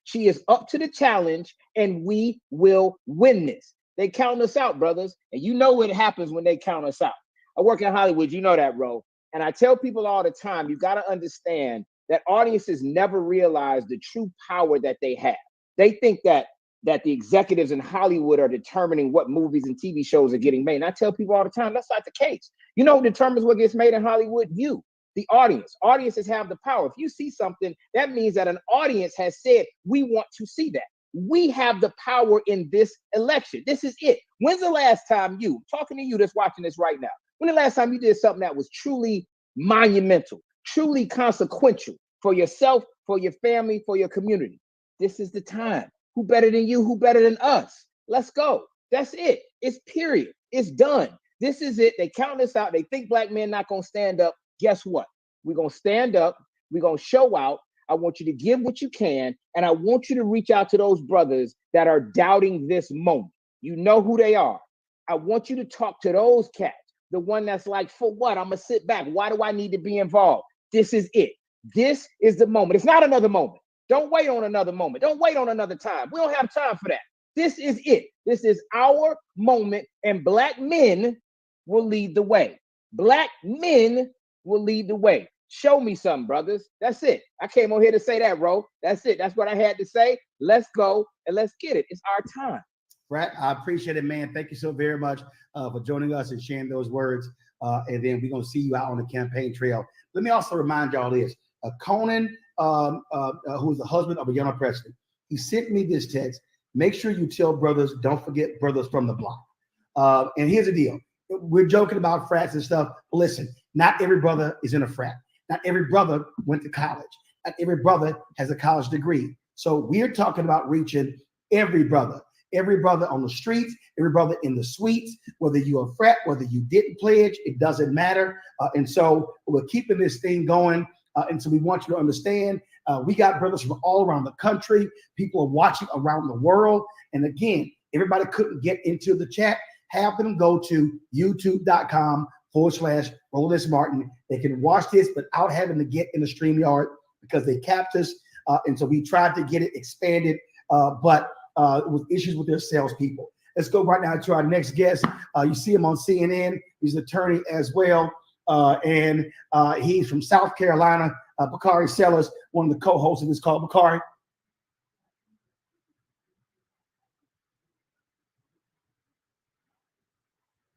She is up to the challenge, and we will win this. They count us out, brothers. And you know what happens when they count us out. I work in Hollywood. You know that, Ro. And I tell people all the time, you got to understand that audiences never realize the true power that they have. They think that the executives in Hollywood are determining what movies and TV shows are getting made. And I tell people all the time, that's not the case. You know who determines what gets made in Hollywood? You, the audience. Audiences have the power. If you see something, that means that an audience has said, we want to see that. We have the power in this election. This is it. When's the last time you, talking to you that's watching this right now, when the last time you did something that was truly monumental, truly consequential for yourself, for your family, for your community? This is the time. Who better than you? Who better than us? Let's go. That's it. It's period. It's done. This is it. They count us out. They think black men not going to stand up. Guess what? We're going to stand up. We're going to show out. I want you to give what you can. And I want you to reach out to those brothers that are doubting this moment. You know who they are. I want you to talk to those cats. The one that's like, for what? I'm going to sit back. Why do I need to be involved? This is it. This is the moment. It's not another moment. Don't wait on another moment. Don't wait on another time. We don't have time for that. This is it. This is our moment, and black men will lead the way. Black men will lead the way. Show me something, brothers. That's it. I came on here to say that, bro. That's it. That's what I had to say. Let's go and let's get it. It's our time. Brad, I appreciate it, man. Thank you so very much for joining us and sharing those words. And then we're going to see you out on the campaign trail. Let me also remind y'all this. Conan, who's the husband of a young president, he sent me this text. Make sure you tell brothers, don't forget brothers from the block. And here's the deal. We're joking about frats and stuff. But listen, not every brother is in a frat. Not every brother went to college. Not every brother has a college degree. So we're talking about reaching every brother on the streets, every brother in the suites, whether you're a frat, whether you didn't pledge, it doesn't matter. And so we're keeping this thing going. And so we want you to understand, we got brothers from all around the country. People are watching around the world. And again, everybody couldn't get into the chat. Have them go to youtube.com/Roland S. Martin. They can watch this without having to get in the StreamYard because they capped us. And so we tried to get it expanded, but with issues with their salespeople. Let's go right now to our next guest. You see him on CNN. He's an attorney as well. And he's from South Carolina. Bakari Sellers, one of the co-hosts of this call. Bakari.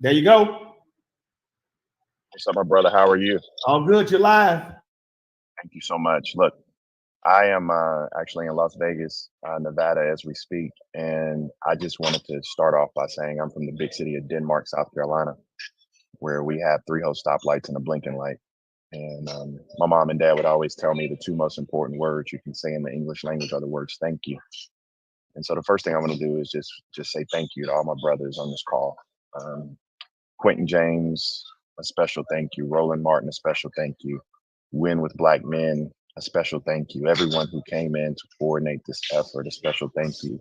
There you go. What's up, my brother? How are you? All good. You're live. Thank you so much. Look, I am actually in Las Vegas, Nevada, as we speak. And I just wanted to start off by saying I'm from the big city of Denmark, South Carolina, where we have 3 whole stoplights and a blinking light. And my mom and dad would always tell me the 2 most important words you can say in the English language are the words "thank you." And so the first thing I'm going to do is just say thank you to all my brothers on this call. Quentin James, a special thank you. Roland Martin, a special thank you. Win with Black Men, a special thank you. Everyone who came in to coordinate this effort, a special thank you.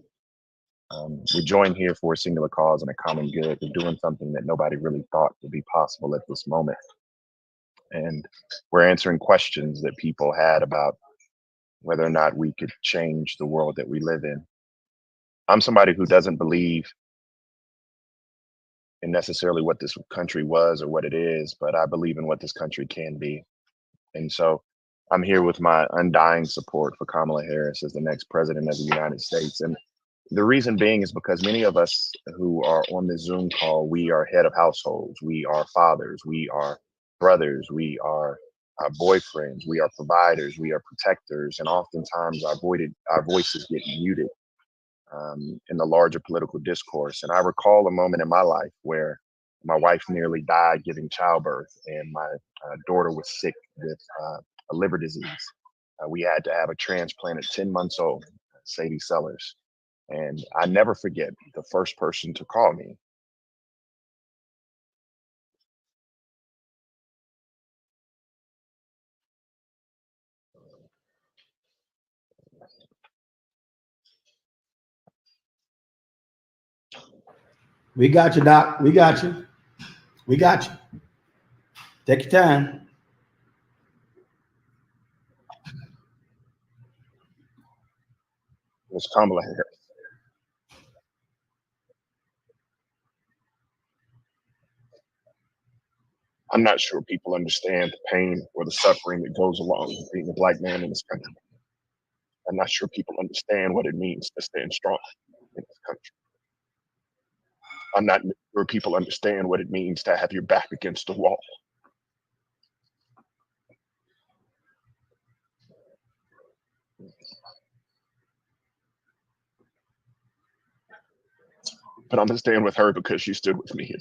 We joined here for a singular cause and a common good. We're doing something that nobody really thought would be possible at this moment. And we're answering questions that people had about whether or not we could change the world that we live in. I'm somebody who doesn't believe in necessarily what this country was or what it is, but I believe in what this country can be. And so I'm here with my undying support for Kamala Harris as the next president of the United States. And the reason being is because many of us who are on this Zoom call, we are head of households, we are fathers, we are brothers, we are boyfriends, we are providers, we are protectors, and oftentimes our voices get muted in the larger political discourse. And I recall a moment in my life where my wife nearly died giving childbirth, and my daughter was sick with a liver disease. We had to have a transplant at 10 months old, Sadie Sellers. And I never forget the first person to call me. We got you, Doc. We got you. We got you. Take your time. It was Kamala Harris. I'm not sure people understand the pain or the suffering that goes along with being a Black man in this country. I'm not sure people understand what it means to stand strong in this country. I'm not sure people understand what it means to have your back against the wall. But I'm gonna stand with her because she stood with me.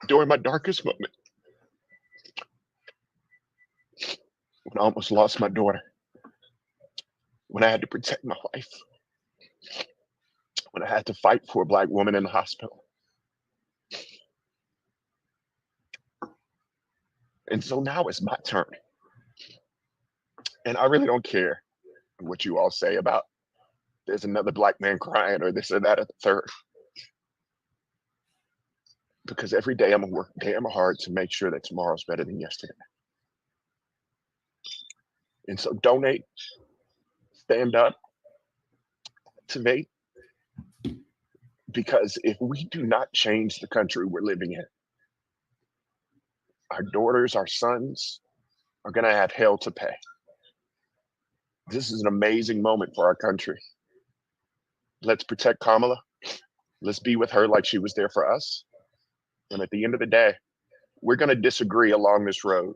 During my darkest moment, when I almost lost my daughter, when I had to protect my life, when I had to fight for a Black woman in the hospital. And so now it's my turn. And I really don't care what you all say about there's another Black man crying or this or that or the third. because every day I'm gonna work damn hard to make sure that tomorrow's better than yesterday. And so donate, stand up, activate, because if we do not change the country we're living in, our daughters, our sons are gonna have hell to pay. This is an amazing moment for our country. Let's protect Kamala. Let's be with her like she was there for us. And at the end of the day, we're gonna disagree along this road.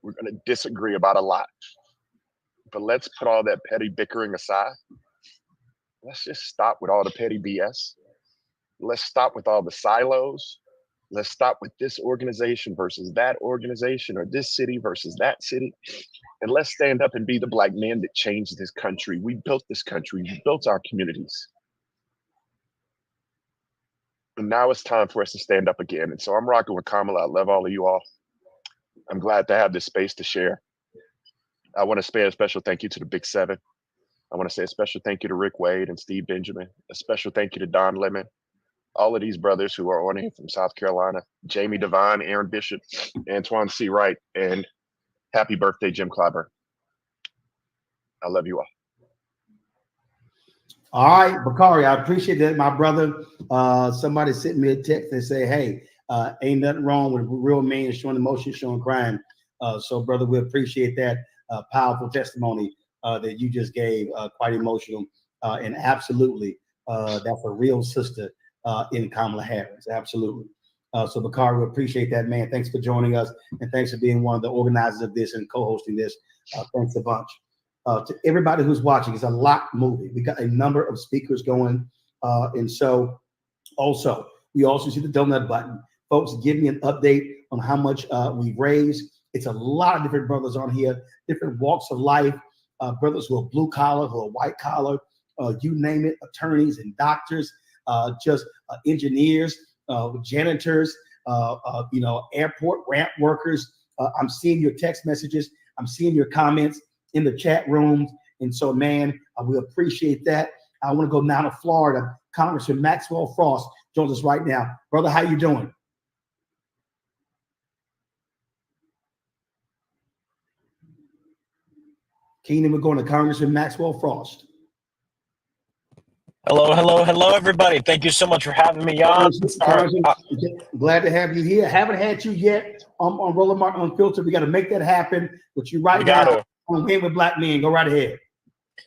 We're gonna disagree about a lot. But let's put all that petty bickering aside. Let's just stop with all the petty BS. Let's stop with all the silos. Let's stop with this organization versus that organization, or this city versus that city. And let's stand up and be the Black men that changed this country. We built this country. We built our communities. And now it's time for us to stand up again. And so I'm rocking with Kamala. I love all of you all. I'm glad to have this space to share. I want to say a special thank you to the Big Seven. I want to say a special thank you to Rick Wade and Steve Benjamin. A special thank you to Don Lemon. All of these brothers who are on here from South Carolina, Jamie Devine, Aaron Bishop, Antoine C. Wright, and happy birthday, Jim Clyburn. I love you all. All right, Bakari, I appreciate that, my brother. Somebody sent me a text and say, hey, ain't nothing wrong with a real man showing emotion, showing crime. So, brother, we appreciate that powerful testimony that you just gave, quite emotional. And absolutely, that's a real sister in Kamala Harris. Absolutely. So, Bakari, we appreciate that, man. Thanks for joining us. And thanks for being one of the organizers of this and co-hosting this. Thanks a bunch. To everybody who's watching, it's a lot moving. We got a number of speakers going. And so also, we also see the donut button. Folks, give me an update on how much we've raised. It's a lot of different brothers on here, different walks of life, brothers who are blue collar, who are white collar, you name it, attorneys and doctors, just engineers, janitors, airport ramp workers. I'm seeing your text messages. I'm seeing your comments in the chat rooms. And so, man, we appreciate that. I want to go now to Florida. Congressman Maxwell Frost joins us right now. Brother, how you doing? Keenan, we're going to Congressman Maxwell Frost. Hello, everybody. Thank you so much for having me on. Glad to have you here. Haven't had you yet on Roland Martin Unfiltered. We got to make that happen. But you right now on Win with Black Men. Go right ahead.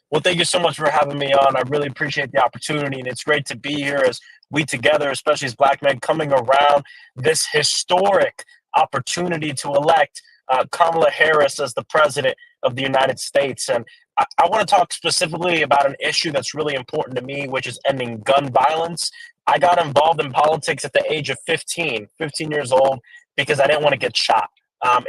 Well, thank you so much for having me on. I really appreciate the opportunity, and it's great to be here as we together, especially as Black men, coming around this historic opportunity to elect Kamala Harris as the president of the United States. And I want to talk specifically about an issue that's really important to me, which is ending gun violence. I got involved in politics at the age of 15 years old, because I didn't want to get shot.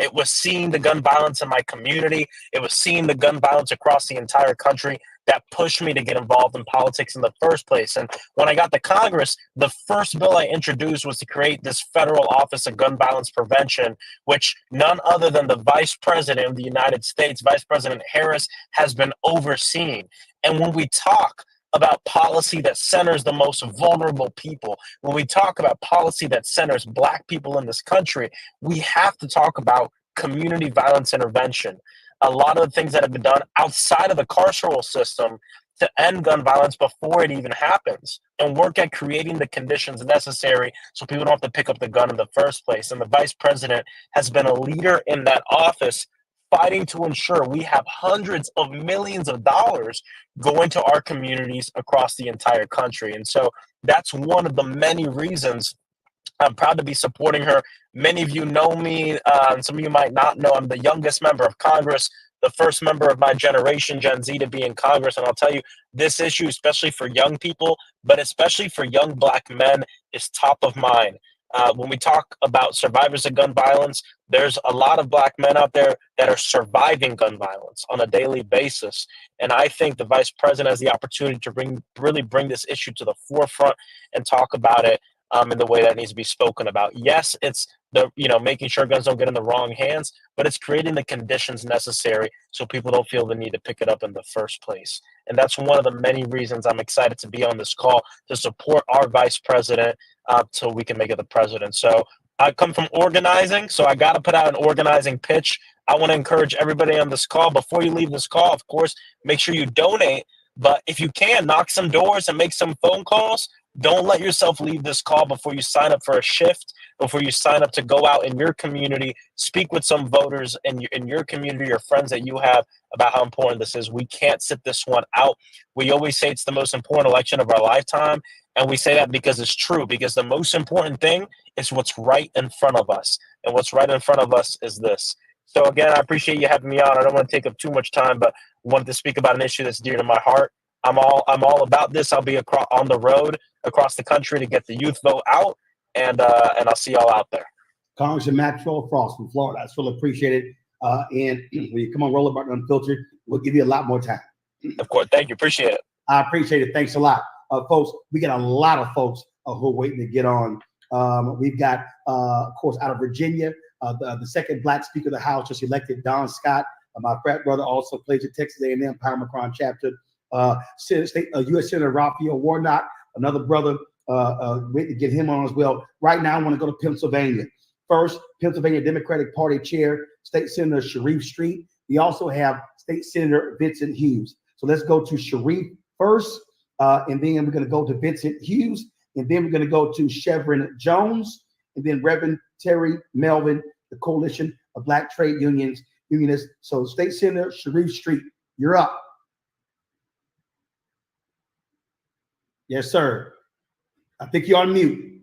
It was seeing the gun violence in my community. It was seeing the gun violence across the entire country that pushed me to get involved in politics in the first place. And when I got to Congress, the first bill I introduced was to create this federal office of gun violence prevention, which none other than the Vice President of the United States, Vice President Harris, has been overseeing. And when we talk about policy that centers the most vulnerable people, when we talk about policy that centers Black people in this country, we have to talk about community violence intervention. A lot of the things that have been done outside of the carceral system to end gun violence before it even happens, and work at creating the conditions necessary so people don't have to pick up the gun in the first place. And the Vice President has been a leader in that office, fighting to ensure we have hundreds of millions of dollars go into our communities across the entire country. And so that's one of the many reasons I'm proud to be supporting her. Many of you know me, and some of you might not know. I'm the youngest member of Congress, the first member of my generation, Gen Z, to be in Congress. And I'll tell you, this issue, especially for young people, but especially for young Black men, is top of mind. When we talk about survivors of gun violence, there's a lot of Black men out there that are surviving gun violence on a daily basis. And I think the Vice President has the opportunity to really bring this issue to the forefront and talk about it in the way that needs to be spoken about. Yes, it's making sure guns don't get in the wrong hands, but it's creating the conditions necessary so people don't feel the need to pick it up in the first place. And that's one of the many reasons I'm excited to be on this call to support our vice president so we can make it the president. So I come from organizing, so I got to put out an organizing pitch. I want to encourage everybody on this call, before you leave this call, of course, make sure you donate. But if you can, knock some doors and make some phone calls. Don't let yourself leave this call before you sign up for a shift, before you sign up to go out in your community, speak with some voters in your community or friends that you have about how important this is. We can't sit this one out. We always say it's the most important election of our lifetime, and we say that because it's true, because the most important thing is what's right in front of us, and what's right in front of us is this. So again, I appreciate you having me on. I don't want to take up too much time, but wanted to speak about an issue that's dear to my heart. I'm all about this. I'll be on the road across the country to get the youth vote out, and I'll see y'all out there. Congressman Maxwell Frost from Florida. I still appreciate it. And when you come on Roll Up Unfiltered, we'll give you a lot more time. Of course. Thank you. Appreciate it. I appreciate it. Thanks a lot. Folks, we got a lot of folks who are waiting to get on. We've got, of course, out of Virginia, the second Black Speaker of the House just elected, Don Scott. My frat brother also plays at Texas A&M Power Macron chapter. U.S. Senator Raphael Warnock, another brother, waiting to get him on as well. Right now, I want to go to Pennsylvania. First, Pennsylvania Democratic Party Chair, State Senator Sharif Street. We also have State Senator Vincent Hughes. So let's go to Sharif first, and then we're going to go to Vincent Hughes, and then we're going to go to Chevron Jones, and then Reverend Terry Melvin, the Coalition of Black Trade Unionists. So State Senator Sharif Street, you're up. Yes, sir. I think you're on mute.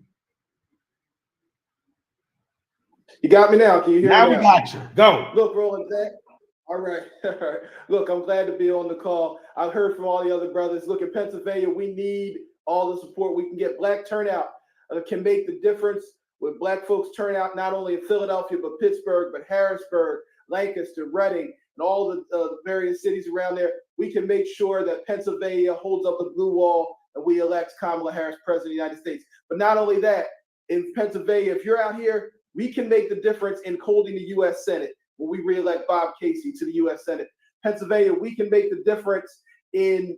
You got me now. Can you hear me now? We got you. Go. Look, Roland, all right. Look, I'm glad to be on the call. I've heard from all the other brothers. Look, in Pennsylvania, we need all the support we can get. Black turnout can make the difference with Black folks turnout, not only in Philadelphia, but Pittsburgh, but Harrisburg, Lancaster, Reading, and all the various cities around there. We can make sure that Pennsylvania holds up the blue wall and we elect Kamala Harris president of the United States. But not only that, in Pennsylvania, if you're out here, we can make the difference in holding the U.S. Senate when we reelect Bob Casey to the U.S. Senate. Pennsylvania, we can make the difference in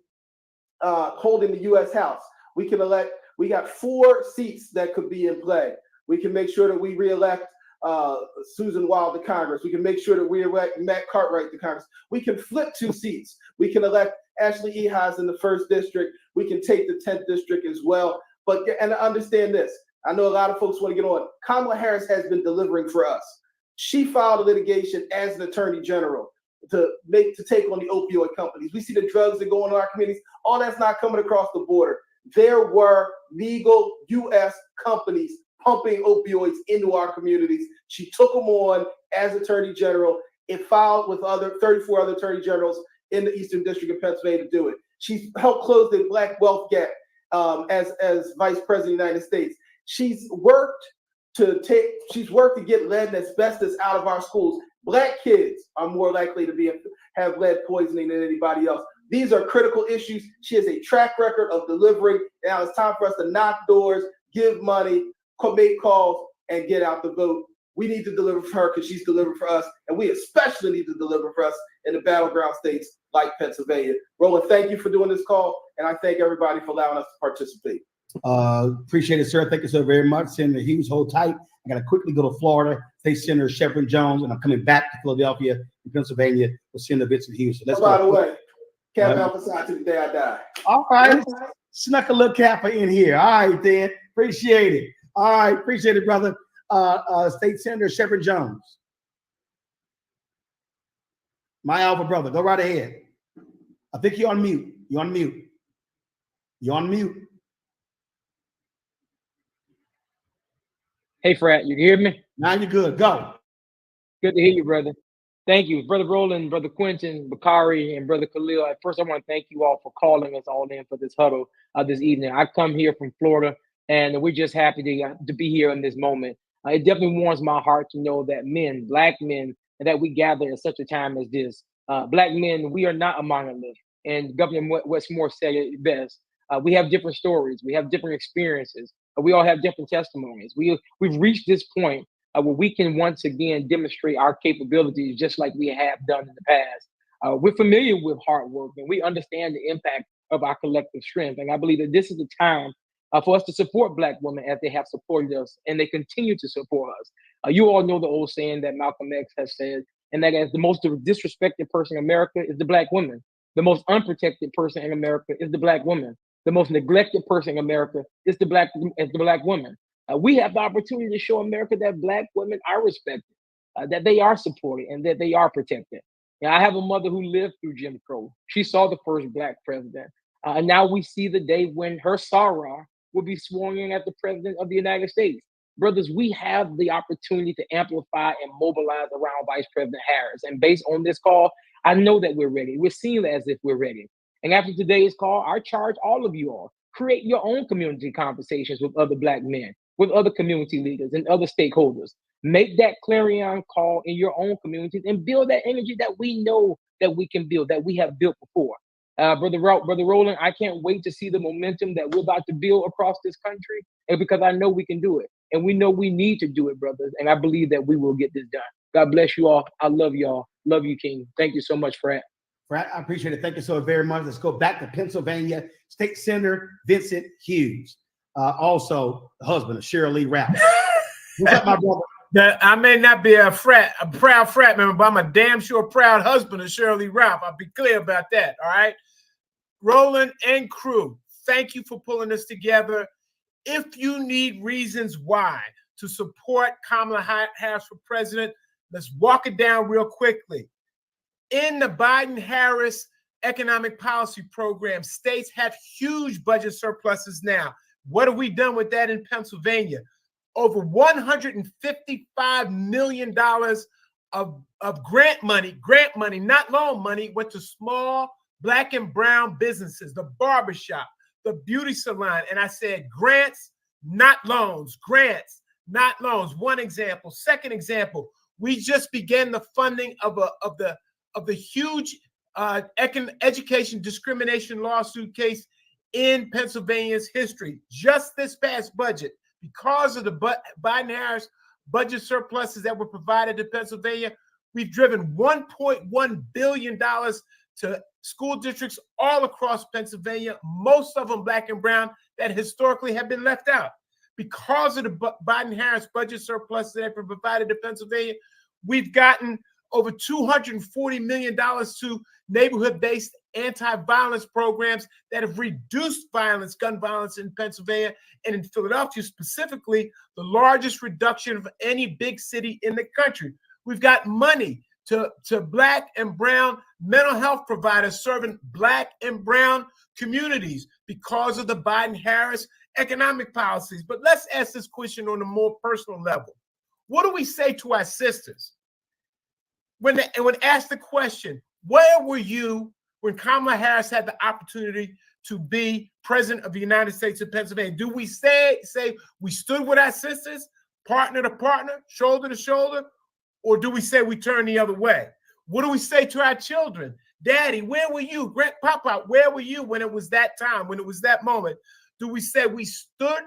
holding the U.S. House. We got 4 seats that could be in play. We can make sure that we reelect Susan Wild to Congress. We can make sure that we elect Matt Cartwright to Congress. We can flip 2 seats. We can elect Ashley Ehasz in the 1st district. We can take the 10th district as well. And understand this. I know a lot of folks want to get on. Kamala Harris has been delivering for us. She filed a litigation as an attorney general to take on the opioid companies. We see the drugs that go into our communities. All that's not coming across the border. There were legal U.S. companies pumping opioids into our communities. She took them on as attorney general and filed with 34 other attorney generals in the Eastern District of Pennsylvania to do it. She's helped close the Black wealth gap as vice president of the United States. She's worked to get lead and asbestos out of our schools. Black kids are more likely to have lead poisoning than anybody else. These are critical issues. She has a track record of delivering. Now it's time for us to knock doors, give money, make calls, and get out the vote. We need to deliver for her because she's delivered for us, and we especially need to deliver for us in the battleground states like Pennsylvania. Roland, thank you for doing this call, and I thank everybody for allowing us to participate. Appreciate it, sir. Thank you so very much. Senator Hughes, hold tight. I got to quickly go to Florida, State Senator Chevron Jones, and I'm coming back to Philadelphia and Pennsylvania with Senator Vincent Hughes. So let's by the way, Kappa Alpha Psi to the day I die. All right. Snuck a little Kappa in here. All right, Dan. Appreciate it. All right. Appreciate it, brother. State Senator Chevron Jones. My alpha brother. Go right ahead. I think you're on mute. You're on mute. You're on mute. Hey, Frat, you hear me? Now you're good. Go. Good to hear you, brother. Thank you, Brother Roland, Brother Quentin, Bakari, and Brother Khalil. At first, I want to thank you all for calling us all in for this huddle this evening. I come here from Florida, and we're just happy to be here in this moment. It definitely warms my heart to know that men, Black men, and that we gather at such a time as this. Black men, we are not a monolith, and Governor Westmore said it best. We have different stories. We have different experiences. We all have different testimonies. We've reached this point where we can once again demonstrate our capabilities just like we have done in the past. We're familiar with hard work and we understand the impact of our collective strength. And I believe that this is the time for us to support Black women as they have supported us and they continue to support us. You all know the old saying that Malcolm X has said, and that as the most disrespected person in America is the Black woman. The most unprotected person in America is the Black woman. The most neglected person in America is the Black woman. We have the opportunity to show America that Black women are respected, that they are supported, and that they are protected. Now, I have a mother who lived through Jim Crow. She saw the first Black president. And now we see the day when her Sarah will be sworn in as the president of the United States. Brothers, we have the opportunity to amplify and mobilize around Vice President Harris. And based on this call, I know that we're ready. We're seeing as if we're ready. And after today's call, I charge all of you all, create your own community conversations with other Black men, with other community leaders and other stakeholders. Make that clarion call in your own communities and build that energy that we know that we can build, that we have built before. Brother Roland, I can't wait to see the momentum that we're about to build across this country, and because I know we can do it. And we know we need to do it, brothers. And I believe that we will get this done. God bless you all. I love y'all. Love you, King. Thank you so much, Fred. Fred, I appreciate it. Thank you so very much. Let's go back to Pennsylvania State Senator Vincent Hughes, also the husband of Cheryl Lee Ralph. What's up, my brother? I may not be a proud frat member, but I'm a damn sure proud husband of Cheryl Lee Ralph. I'll be clear about that, all right? Roland and crew, thank you for pulling this together. If you need reasons why to support Kamala Harris for president, let's walk it down real quickly. In the Biden-Harris economic policy program, states have huge budget surpluses now. What have we done with that in Pennsylvania? Over $155 million of grant money, not loan money, went to small Black and brown businesses, the barbershop, the beauty salon. And I said, grants, not loans, grants, not loans. One example. Second example, we just began the funding of the huge education discrimination lawsuit case in Pennsylvania's history. Just this past budget, because of the Biden-Harris budget surpluses that were provided to Pennsylvania, we've driven $1.1 billion to school districts all across Pennsylvania, most of them Black and brown, that historically have been left out. Because of the Biden-Harris budget surpluses that have been provided to Pennsylvania, we've gotten over $240 million to neighborhood-based anti-violence programs that have reduced violence, gun violence in Pennsylvania, and in Philadelphia specifically, the largest reduction of any big city in the country. We've got money to Black and brown mental health providers serving Black and brown communities because of the Biden-Harris economic policies. But let's ask this question on a more personal level. What do we say to our sisters? When asked the question, where were you when Kamala Harris had the opportunity to be president of the United States of Pennsylvania? Do we say we stood with our sisters, partner to partner, shoulder to shoulder, or do we say we turned the other way? What do we say to our children? Daddy, where were you? Grandpapa, where were you when it was that time, when it was that moment? Do we say we stood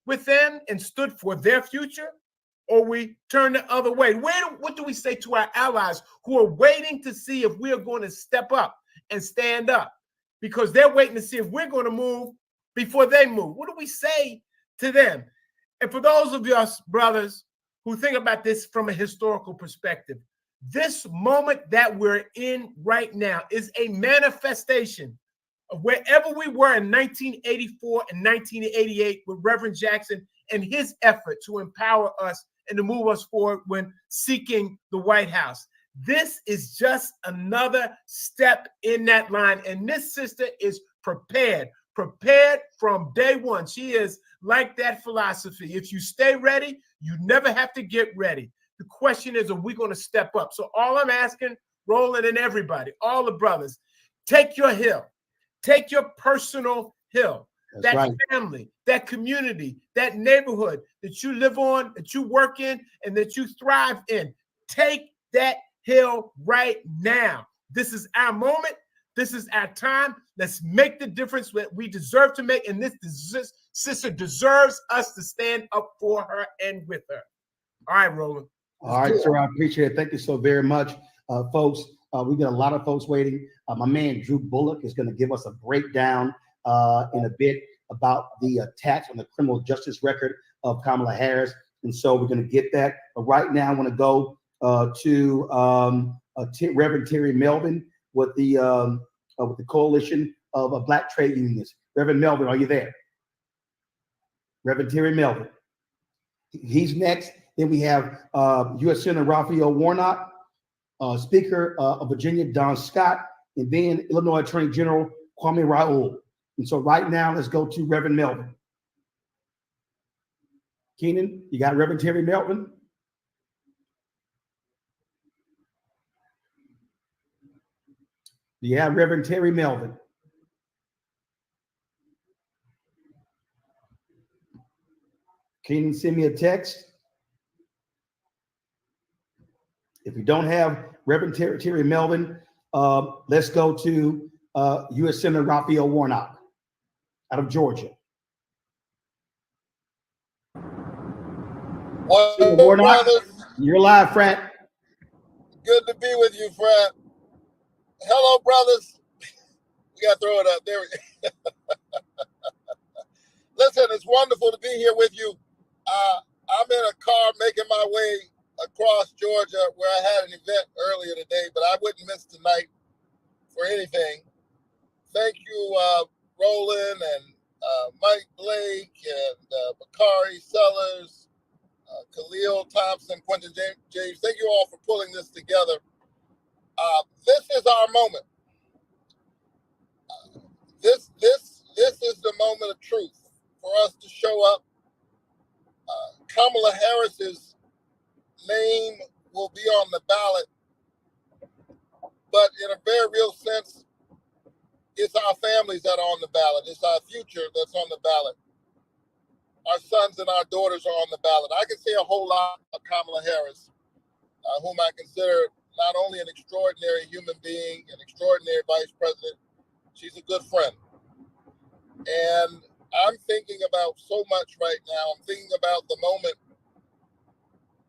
with them and stood for their future, or we turn the other way? What do we say to our allies who are waiting to see if we are going to step up and stand up? Because they're waiting to see if we're going to move before they move. What do we say to them? And for those of us, brothers, who think about this from a historical perspective, this moment that we're in right now is a manifestation of wherever we were in 1984 and 1988 with Reverend Jackson and his effort to empower us and to move us forward when seeking the White House. This is just another step in that line. And this sister is prepared from day one. She is like that philosophy. If you stay ready, you never have to get ready. The question is, are we going to step up? So all I'm asking, Roland and everybody, all the brothers, take your hill. Take your personal hill. That's that right. Family, that community, that neighborhood that you live on, that you work in, and that you thrive in. Take that hill right now. This is our moment. This is our time. Let's make the difference that we deserve to make. And this sister deserves us to stand up for her and with her. All right, Roland. All right, sir. I appreciate it. Thank you so very much, folks. We got a lot of folks waiting. My man Drew Bullock is going to give us a breakdown in a bit about the attacks on the criminal justice record of Kamala Harris, and so we're going to get that. But right now, I want to go to Reverend Terry Melvin with the Coalition of Black Trade Unions. Reverend Melvin, are you there? Reverend Terry Melvin. He's next. Then we have U.S. Senator Raphael Warnock, Speaker of Virginia Don Scott, and then Illinois Attorney General Kwame Raoul. And so right now, let's go to Reverend Melvin. Keenan, you got Reverend Terry Melvin? Yeah, Reverend Terry Melvin. Keenan, send me a text. If you don't have Reverend Terry Melvin, let's go to U.S. Senator Raphael Warnock out of Georgia. Well, Warnock, brothers, you're live, Frat. good to be with you, Frat. Hello, brothers. We got to throw it up. There we go. Listen, it's wonderful to be here with you. I'm in a car making my way across Georgia where I had an event earlier today, but I wouldn't miss tonight for anything. Thank you, Roland and Mike Blake and Bakari Sellers, Khalil Thompson, Quentin James. Thank you all for pulling this together. This is our moment. This is the moment of truth for us to show up. Kamala Harris's name will be on the ballot, but in a very real sense, it's our families that are on the ballot. It's our future that's on the ballot. Our sons and our daughters are on the ballot. I can say a whole lot of Kamala Harris, whom I consider not only an extraordinary human being, an extraordinary vice president, she's a good friend. And I'm thinking about so much right now. I'm thinking about the moment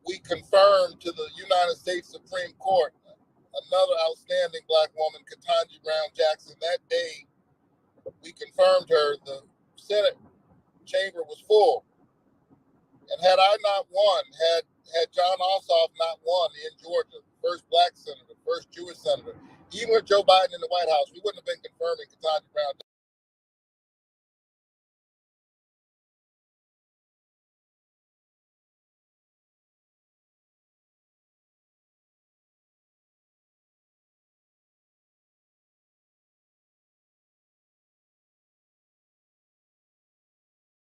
we confirmed to the United States Supreme Court another outstanding Black woman, Ketanji Brown Jackson. That day, we confirmed her. The Senate chamber was full. And had I not won, had John Ossoff not won in Georgia, first Black senator, first Jewish senator, even with Joe Biden in the White House, we wouldn't have been confirming Ketanji Brown